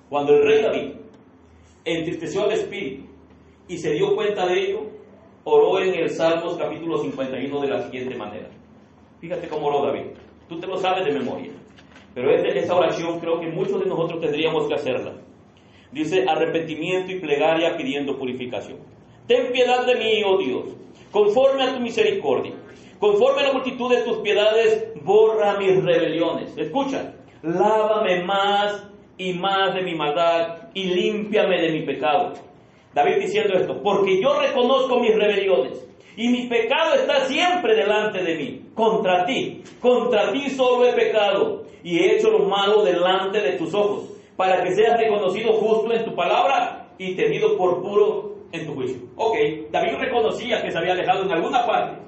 Cuando el rey David entristeció al espíritu y se dio cuenta de ello, oró en el Salmos capítulo 51 de la siguiente manera. Fíjate cómo oró David. Tú te lo sabes de memoria. Pero esa oración creo que muchos de nosotros tendríamos que hacerla. Dice, arrepentimiento y plegaria pidiendo purificación. Ten piedad de mí, oh Dios, conforme a tu misericordia. Conforme a la multitud de tus piedades, borra mis rebeliones. Escucha, lávame más y más de mi maldad y límpiame de mi pecado. David diciendo esto, porque yo reconozco mis rebeliones y mi pecado está siempre delante de mí. Contra ti solo he pecado y he hecho lo malo delante de tus ojos, para que seas reconocido justo en tu palabra y tenido por puro en tu juicio. Ok, David reconocía que se había alejado en alguna parte.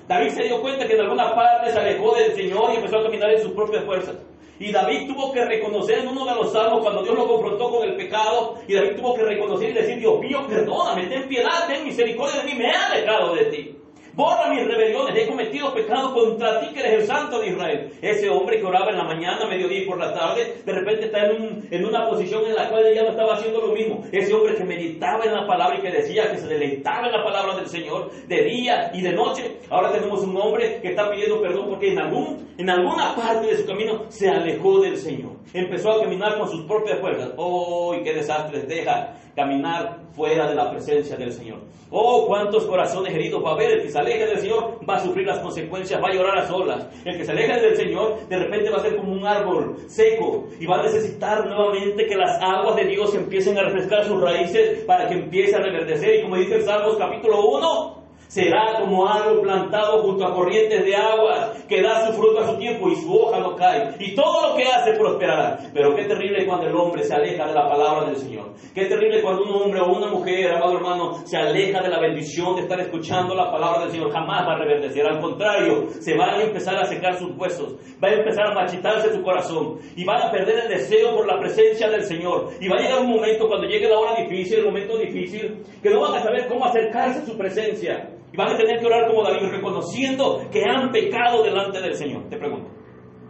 David se dio cuenta que en alguna parte se alejó del Señor y empezó a caminar en sus propias fuerzas. Y David tuvo que reconocer en uno de los salmos cuando Dios lo confrontó con el pecado, y David tuvo que reconocer y decir, Dios mío, perdóname, ten piedad, ten misericordia de mí, me he alejado de ti. Borra mis rebeliones, he cometido pecado contra ti que eres el Santo de Israel. Ese hombre que oraba en la mañana, mediodía y por la tarde, de repente está en una posición en la cual ya no estaba haciendo lo mismo. Ese hombre que meditaba en la palabra y que decía que se deleitaba en la palabra del Señor de día y de noche. Ahora tenemos un hombre que está pidiendo perdón porque en alguna parte de su camino se alejó del Señor. Empezó a caminar con sus propias fuerzas. ¡Oh, qué desastres! Deja caminar fuera de la presencia del Señor. ¡Oh, cuántos corazones heridos va a haber! El que se aleje del Señor va a sufrir las consecuencias, va a llorar a solas. El que se aleje del Señor, de repente va a ser como un árbol seco y va a necesitar nuevamente que las aguas de Dios empiecen a refrescar sus raíces para que empiece a reverdecer. Y como dice el Salmos capítulo 1, será como árbol plantado junto a corrientes de aguas, que da su fruto a su tiempo y su hoja no cae, y todo lo que hace prosperará. Pero qué terrible cuando el hombre se aleja de la palabra del Señor. Qué terrible cuando un hombre o una mujer, amado hermano, se aleja de la bendición de estar escuchando la palabra del Señor. Jamás va a reverdecer. Al contrario, se va a empezar a secar sus huesos, va a empezar a marchitarse su corazón, y van a perder el deseo por la presencia del Señor. Y va a llegar un momento, cuando llegue la hora difícil, el momento difícil, que no van a saber cómo acercarse a su presencia. Y van a tener que orar como David, reconociendo que han pecado delante del Señor. Te pregunto,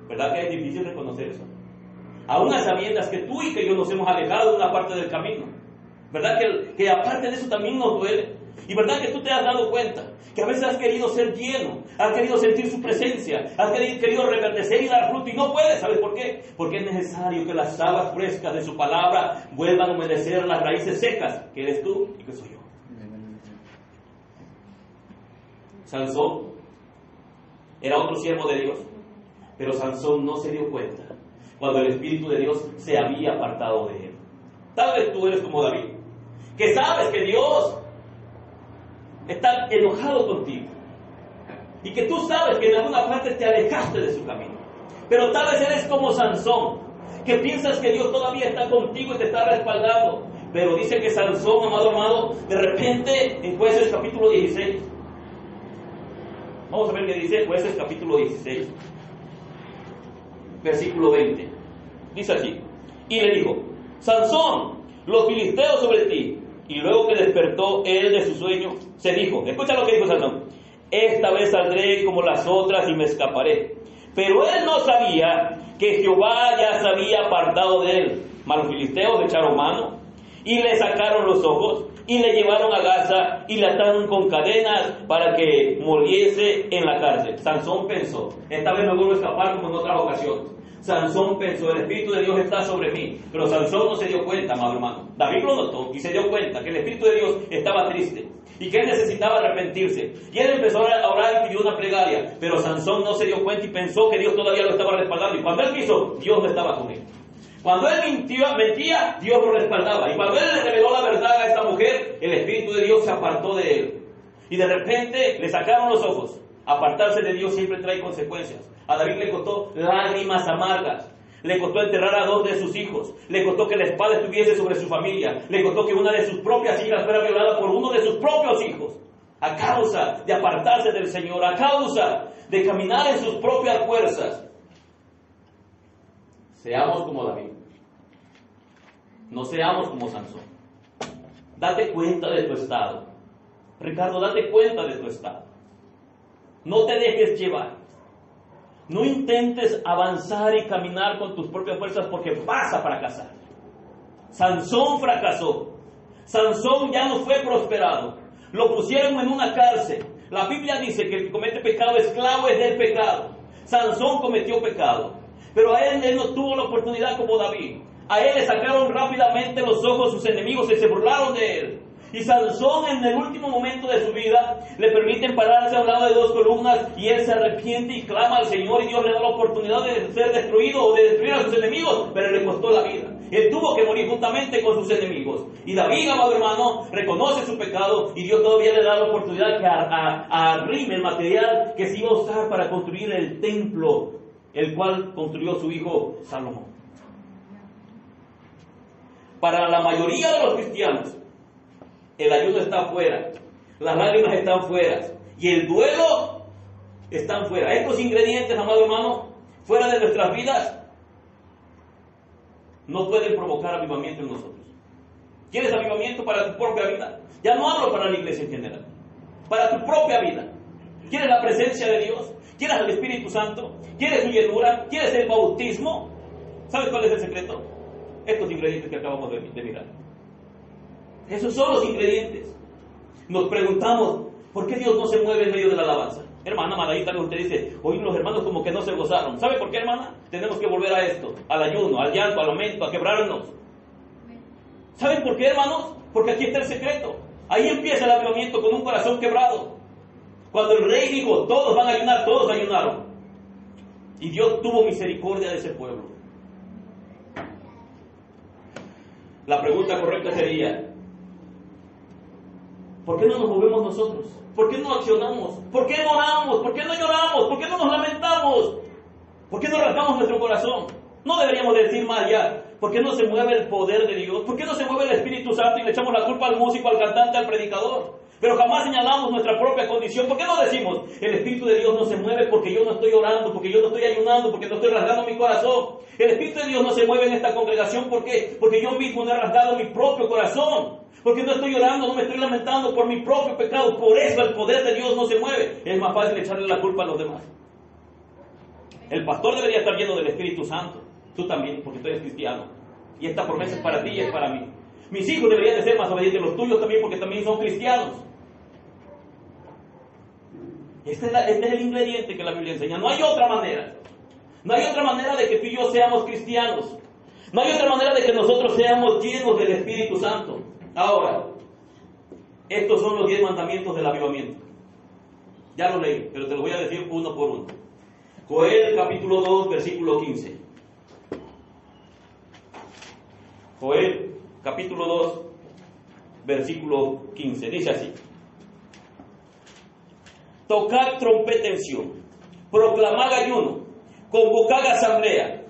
¿verdad que es difícil reconocer eso? Aún a sabiendas que tú y que yo nos hemos alejado de una parte del camino. ¿Verdad que aparte de eso también nos duele? Y ¿verdad que tú te has dado cuenta que a veces has querido ser lleno, has querido sentir su presencia, has querido reverdecer y dar fruto y no puedes? ¿Sabes por qué? Porque es necesario que las aguas frescas de su palabra vuelvan a humedecer las raíces secas, que eres tú y que soy yo. Sansón era otro siervo de Dios, pero Sansón no se dio cuenta cuando el Espíritu de Dios se había apartado de él. Tal vez tú eres como David, que sabes que Dios está enojado contigo y que tú sabes que en alguna parte te alejaste de su camino, pero tal vez eres como Sansón, que piensas que Dios todavía está contigo y te está respaldando. Pero dice que Sansón, amado, de repente en Jueces capítulo 16, vamos a ver qué dice Jueces capítulo 16, versículo 20. Dice así: y le dijo, Sansón, los filisteos sobre ti. Y luego que despertó él de su sueño, se dijo, escucha lo que dijo Sansón, esta vez saldré como las otras y me escaparé. Pero él no sabía que Jehová ya se había apartado de él. Mas los filisteos le echaron mano y le sacaron los ojos y le llevaron a Gaza y le ataron con cadenas para que muriese en la cárcel. Sansón pensó, esta vez me vuelvo a escapar como en otras ocasiones. Sansón pensó, el Espíritu de Dios está sobre mí. Pero Sansón no se dio cuenta, amado hermano. David lo notó y se dio cuenta que el Espíritu de Dios estaba triste y que él necesitaba arrepentirse. Y él empezó a orar y pidió una plegaria. Pero Sansón no se dio cuenta y pensó que Dios todavía lo estaba respaldando. Y cuando él quiso, Dios no estaba con él. Cuando él mentía, Dios lo respaldaba. Y cuando él le reveló la verdad a esta mujer, el Espíritu de Dios se apartó de él. Y de repente le sacaron los ojos. Apartarse de Dios siempre trae consecuencias. A David le costó lágrimas amargas. Le costó enterrar a 2 de sus hijos. Le costó que la espada estuviese sobre su familia. Le costó que una de sus propias hijas fuera violada por uno de sus propios hijos. a causa de apartarse del Señor, a causa de caminar en sus propias fuerzas. Seamos como David. No seamos como Sansón. Date cuenta de tu estado. Ricardo, date cuenta de tu estado. No te dejes llevar. No intentes avanzar y caminar con tus propias fuerzas porque vas a fracasar. Sansón fracasó. Sansón ya no fue prosperado. Lo pusieron en una cárcel. La Biblia dice que el que comete pecado, esclavo es del pecado. Sansón cometió pecado. Pero a él no tuvo la oportunidad como David. A él le sacaron rápidamente los ojos sus enemigos y se burlaron de él. Y Sansón en el último momento de su vida le permiten pararse a un lado de dos columnas y él se arrepiente y clama al Señor y Dios le da la oportunidad de ser destruido o de destruir a sus enemigos, pero le costó la vida. Él tuvo que morir juntamente con sus enemigos. Y David, amado hermano, reconoce su pecado y Dios todavía le da la oportunidad que arrime el material que se iba a usar para construir el templo, el cual construyó su hijo Salomón. Para la mayoría de los cristianos, el ayuno está afuera, las lágrimas están fuera y el duelo están fuera. Estos ingredientes, amado hermano, fuera de nuestras vidas, no pueden provocar avivamiento en nosotros. ¿Quieres avivamiento para tu propia vida? Ya no hablo para la iglesia en general, para tu propia vida. ¿Quieres la presencia de Dios? ¿Quieres el Espíritu Santo? ¿Quieres su llenura? ¿Quieres el bautismo? ¿Sabes cuál es el secreto? Estos ingredientes que acabamos de mirar. Esos son los ingredientes. Nos preguntamos, ¿por qué Dios no se mueve en medio de la alabanza? Hermana Maradita, usted dice, hoy los hermanos como que no se gozaron. ¿Sabe por qué, hermana? Tenemos que volver a esto, al ayuno, al llanto, al lamento, a quebrarnos. ¿Saben por qué, hermanos? Porque aquí está el secreto. Ahí empieza el avivamiento con un corazón quebrado. Cuando el rey dijo, todos van a ayunar, todos ayunaron. Y Dios tuvo misericordia de ese pueblo. La pregunta correcta sería, ¿por qué no nos movemos nosotros? ¿Por qué no accionamos? ¿Por qué no oramos? ¿Por qué no lloramos? ¿Por qué no nos lamentamos? ¿Por qué no rasgamos nuestro corazón? No deberíamos decir más ya. ¿Por qué no se mueve el poder de Dios? ¿Por qué no se mueve el Espíritu Santo y le echamos la culpa al músico, al cantante, al predicador? Pero jamás señalamos nuestra propia condición. ¿Por qué no decimos, el Espíritu de Dios no se mueve porque yo no estoy orando, porque yo no estoy ayunando, porque no estoy rasgando mi corazón? El Espíritu de Dios no se mueve en esta congregación porque yo mismo no he rasgado mi propio corazón. Porque no estoy llorando, no me estoy lamentando por mi propio pecado. Por eso el poder de Dios no se mueve. Es más fácil echarle la culpa a los demás. El pastor debería estar lleno del Espíritu Santo. Tú también, porque tú eres cristiano. Y esta promesa es para ti y es para mí. Mis hijos deberían de ser más obedientes, los tuyos también, porque también son cristianos. Este es el ingrediente que la Biblia enseña. No hay otra manera. No hay otra manera de que tú y yo seamos cristianos. No hay otra manera de que nosotros seamos llenos del Espíritu Santo. Ahora, estos son los 10 mandamientos del avivamiento. Ya lo leí, pero te los voy a decir uno por uno. Joel capítulo 2, versículo 15. Joel capítulo 2, versículo 15. Dice así: tocad trompeta en Sión, proclamad ayuno, convocad asamblea,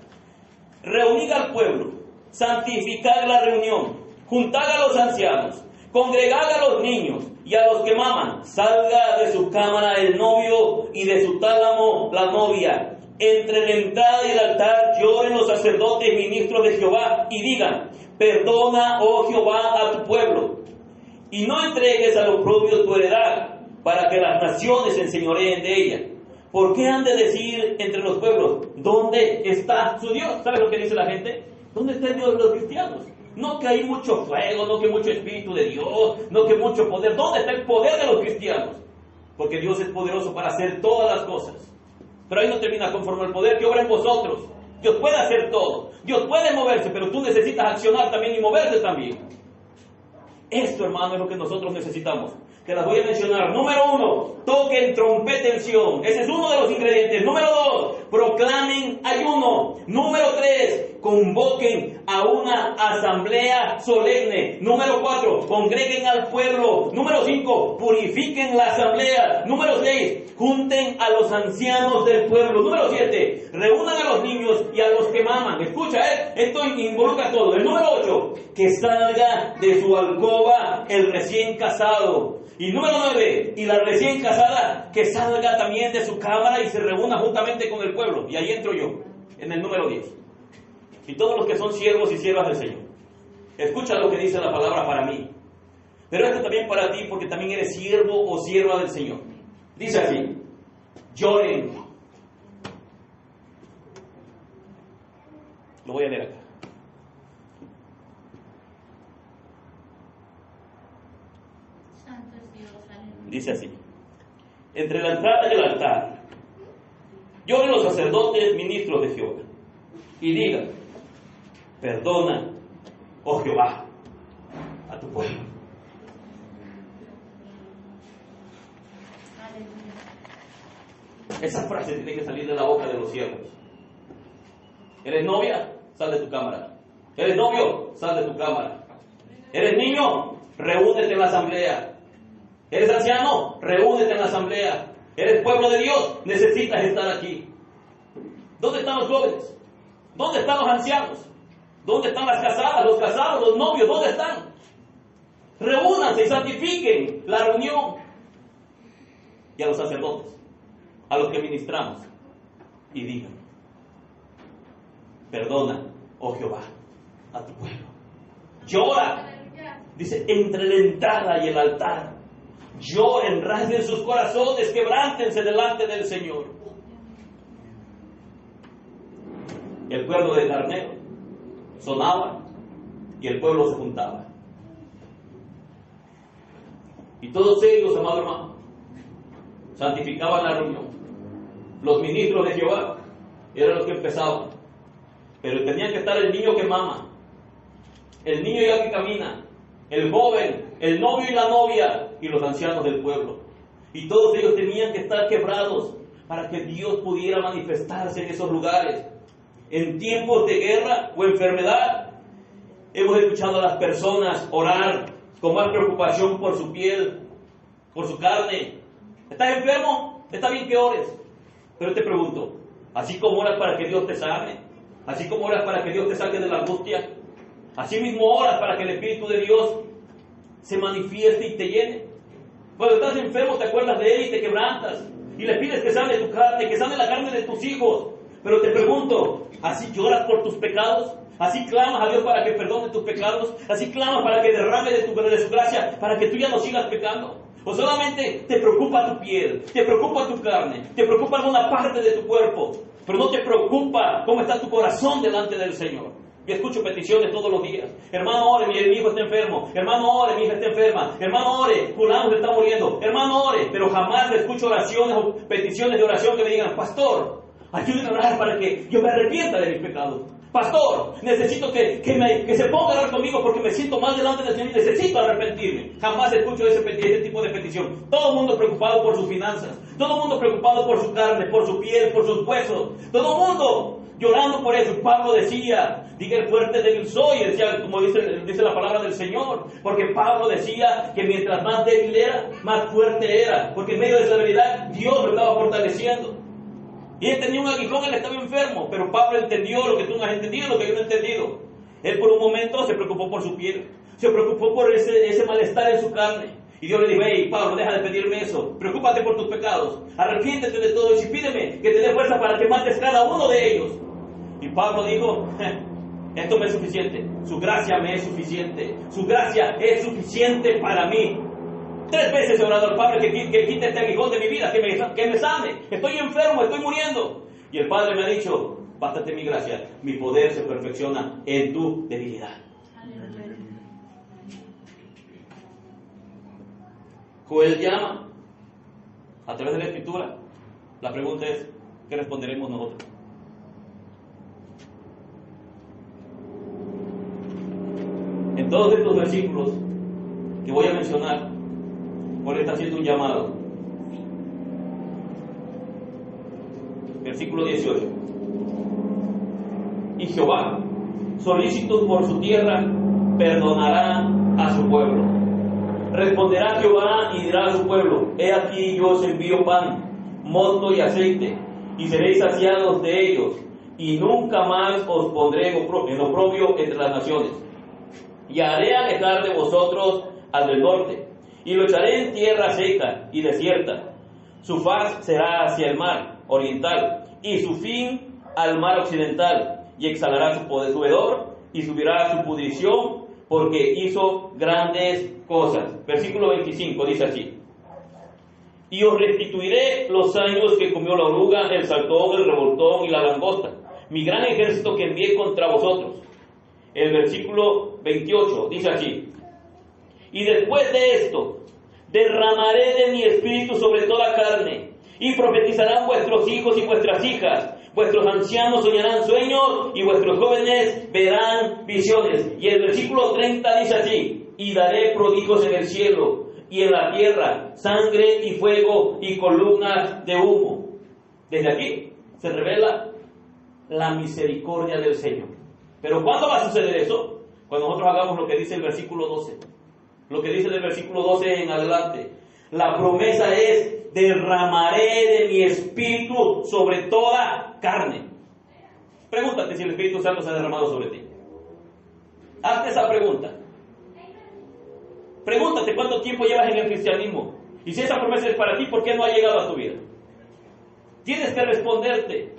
reunid al pueblo, santificad la reunión, juntad a los ancianos, congregad a los niños y a los que maman. Salga de su cámara el novio y de su tálamo la novia. Entre la entrada y el altar lloren los sacerdotes y ministros de Jehová y digan: perdona, oh Jehová, a tu pueblo, y no entregues a los propios tu heredad, para que las naciones se enseñoreen de ella. ¿Por qué han de decir entre los pueblos, ¿dónde está su Dios? ¿Sabes lo que dice la gente? ¿Dónde está el Dios de los cristianos? No que hay mucho fuego, no que mucho Espíritu de Dios, no que mucho poder. ¿Dónde está el poder de los cristianos? Porque Dios es poderoso para hacer todas las cosas. Pero ahí no termina, conforme el poder que obra en vosotros. Dios puede hacer todo, Dios puede moverse, pero tú necesitas accionar también y moverte también. Esto, hermano, es lo que nosotros necesitamos. Te las voy a mencionar. Número 1, toquen trompeta en Sión. Ese es uno de los ingredientes. Número 2, proclamen ayuno. Número 3, convoquen a una asamblea solemne. Número 4, congreguen al pueblo. Número 5, purifiquen la asamblea. Número 6, junten a los ancianos del pueblo. Número 7, reúnan a los niños y a los que maman. Escucha, esto involucra todo. El número 8, que salga de su alcoba el recién casado. Y número 9, y la recién casada que salga también de su cámara y se reúna juntamente con el pueblo. Y ahí entro yo, en el número 10. Y todos los que son siervos y siervas del Señor. Escucha lo que dice la palabra para mí. Pero esto también para ti, porque también eres siervo o sierva del Señor. Dice así: lloren. Lo voy a leer acá. Dice así: entre la entrada y el altar, lloren los sacerdotes, ministros de Jehová, y digan: perdona, oh Jehová, a tu pueblo. Esa frase tiene que salir de la boca de los siervos. ¿Eres novia? Sal de tu cámara. ¿Eres novio? Sal de tu cámara. ¿Eres niño? Reúnete en la asamblea. ¿Eres anciano? Reúnete en la asamblea. ¿Eres pueblo de Dios? Necesitas estar aquí. ¿Dónde están los jóvenes? ¿Dónde están los ancianos? ¿Dónde están las casadas, los casados, los novios? ¿Dónde están? Reúnanse y santifiquen la reunión. Y a los sacerdotes, a los que ministramos, y digan: perdona, oh Jehová, a tu pueblo. Llora, dice, entre la entrada y el altar. Lloren, rasguen sus corazones, quebrántense delante del Señor. El cuerno del carnero sonaba y el pueblo se juntaba. Y todos ellos, amado hermano, santificaban la reunión. Los ministros de Jehová eran los que empezaban, pero tenía que estar el niño que mama, el niño ya que camina, el joven, el novio y la novia, y los ancianos del pueblo. Y todos ellos tenían que estar quebrados para que Dios pudiera manifestarse en esos lugares. En tiempos de guerra o enfermedad, hemos escuchado a las personas orar con más preocupación por su piel, por su carne. ¿Estás enfermo? Está bien que ores. Pero te pregunto, así como oras para que Dios te sane, así como oras para que Dios te saque de la angustia, así mismo oras para que el Espíritu de Dios se manifieste y te llene. Cuando estás enfermo te acuerdas de Él y te quebrantas y le pides que sane tu carne, que sane la carne de tus hijos. Pero te pregunto, ¿así lloras por tus pecados? ¿Así clamas a Dios para que perdone tus pecados? ¿Así clamas para que derrame de su gracia, para que tú ya no sigas pecando? ¿O solamente te preocupa tu piel, te preocupa tu carne, te preocupa alguna parte de tu cuerpo, pero no te preocupa cómo está tu corazón delante del Señor? Yo escucho peticiones todos los días. Hermano, ore, mi hijo está enfermo. Hermano, ore, mi hija está enferma. Hermano, ore, fulano se está muriendo. Hermano, ore. Pero jamás escucho oraciones o peticiones de oración que me digan: pastor, ayúdame a orar para que yo me arrepienta de mis pecados. Pastor, necesito que se ponga a orar conmigo porque me siento mal delante del Señor y necesito arrepentirme. Jamás escucho ese tipo de petición. Todo el mundo preocupado por sus finanzas. Todo el mundo preocupado por su carne, por su piel, por sus huesos. Todo el mundo llorando por eso. Pablo decía: diga el fuerte débil soy, decía, como dice la palabra del Señor. Porque Pablo decía que mientras más débil era, más fuerte era. Porque en medio de esa debilidad, Dios lo estaba fortaleciendo. Y él tenía un aguijón, él estaba enfermo, pero Pablo entendió lo que tú no has entendido, lo que yo no he entendido. Él por un momento se preocupó por su piel, se preocupó por ese malestar en su carne. Y Dios le dijo: hey, Pablo, deja de pedirme eso, preocúpate por tus pecados, arrepiéntete de todo eso y pídeme que te dé fuerza para que mates cada uno de ellos. Y Pablo dijo: esto me es suficiente, su gracia me es suficiente, su gracia es suficiente para mí. 3 veces he orado al Padre que quite este aguijón de mi vida, que me sane. Estoy enfermo, estoy muriendo. Y el Padre me ha dicho: bástate mi gracia, mi poder se perfecciona en tu debilidad. Joel llama a través de la Escritura. La pregunta es: ¿qué responderemos nosotros? En todos estos versículos que voy a mencionar, Paul está haciendo un llamado. Versículo 18. Y Jehová, solícito por su tierra, perdonará a su pueblo. Responderá Jehová y dirá a su pueblo: he aquí yo os envío pan, mosto y aceite, y seréis saciados de ellos, y nunca más os pondré en oprobio entre las naciones. Y haré alejar de vosotros al del norte, y lo echaré en tierra seca y desierta. Su faz será hacia el mar oriental y su fin al mar occidental, y exhalará su poder, su hedor, y subirá su pudrición, porque hizo grandes cosas. Versículo 25 dice así: y os restituiré los años que comió la oruga, el saltón, el revoltón y la langosta, mi gran ejército que envié contra vosotros. El versículo 28 dice así: y después de esto derramaré de mi espíritu sobre toda carne, y profetizarán vuestros hijos y vuestras hijas, vuestros ancianos soñarán sueños, y vuestros jóvenes verán visiones. Y el versículo 30 dice así: y daré prodigios en el cielo y en la tierra, sangre y fuego y columnas de humo. Desde aquí se revela la misericordia del Señor. Pero ¿cuándo va a suceder eso? Cuando nosotros hagamos lo que dice el versículo 12. Lo que dice del versículo 12 en adelante. La promesa es: derramaré de mi espíritu sobre toda carne. Pregúntate si el Espíritu Santo se ha derramado sobre ti. Hazte esa pregunta. Pregúntate cuánto tiempo llevas en el cristianismo. Y si esa promesa es para ti, ¿por qué no ha llegado a tu vida? Tienes que responderte.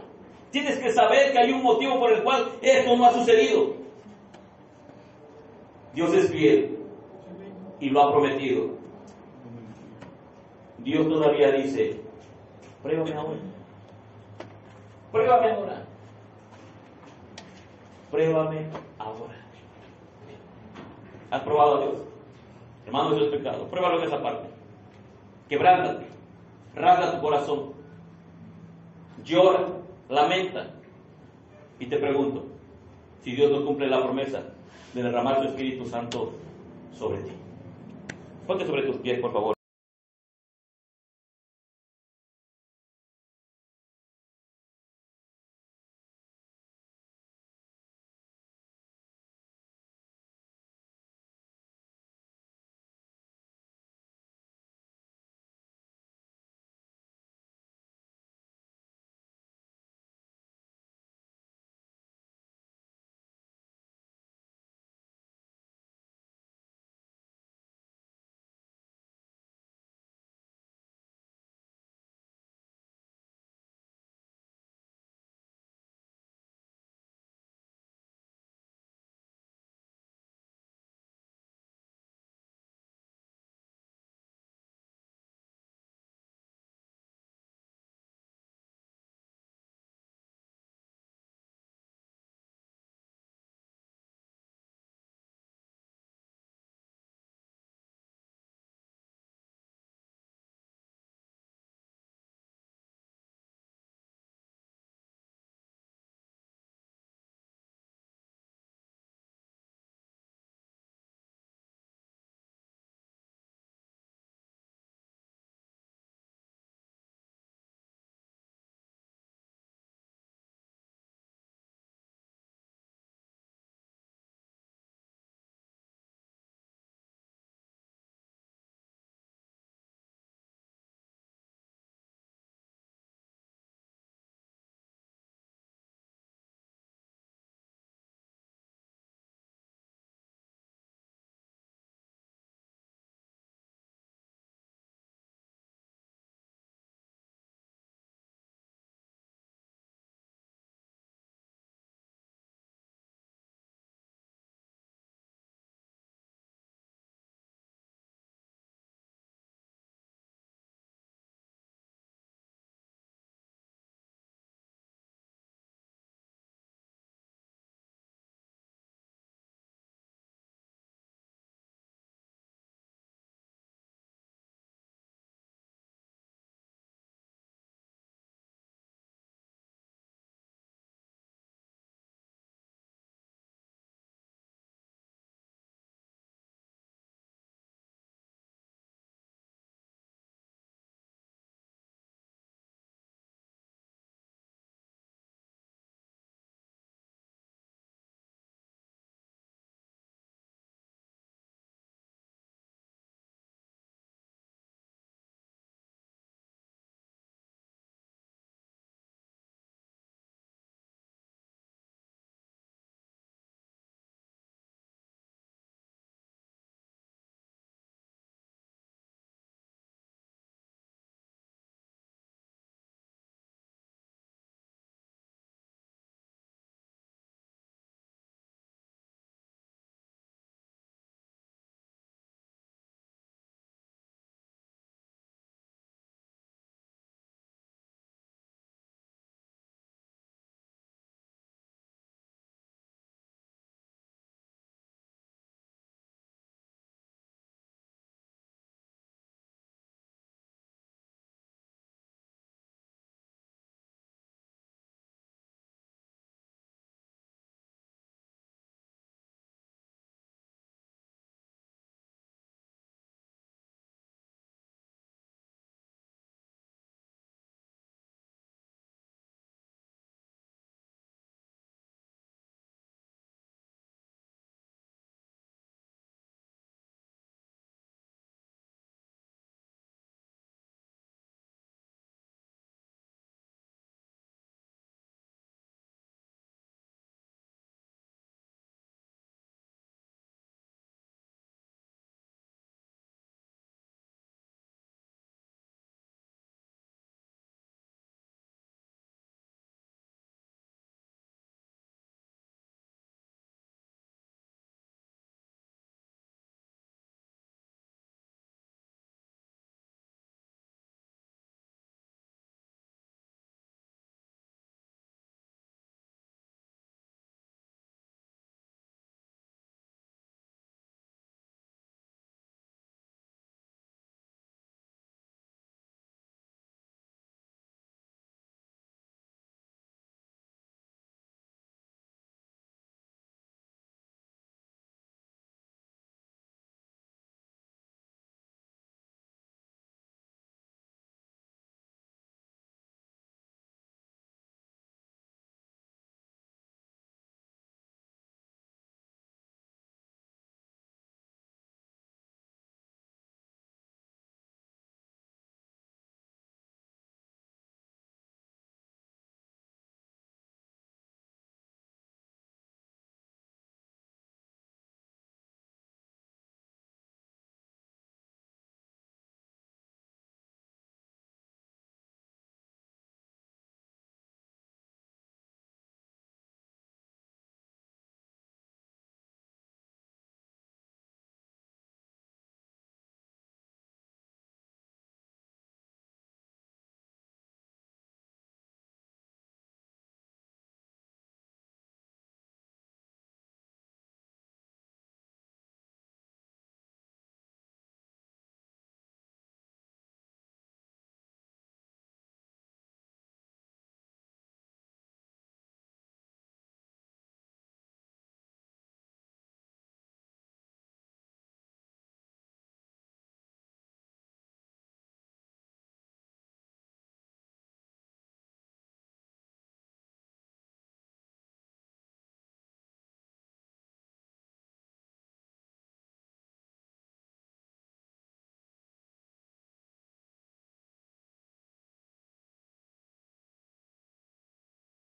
Tienes que saber que hay un motivo por el cual esto no ha sucedido. Dios es fiel y lo ha prometido. Dios todavía dice: pruébame ahora. Pruébame ahora. Pruébame ahora. ¿Has probado a Dios? Hermano, eso es pecado. Pruébalo en esa parte. Quebrántate. Rasga tu corazón. Llora. Lamenta. Y te pregunto, si Dios no cumple la promesa de derramar su Espíritu Santo sobre ti. Ponte sobre tus pies, por favor.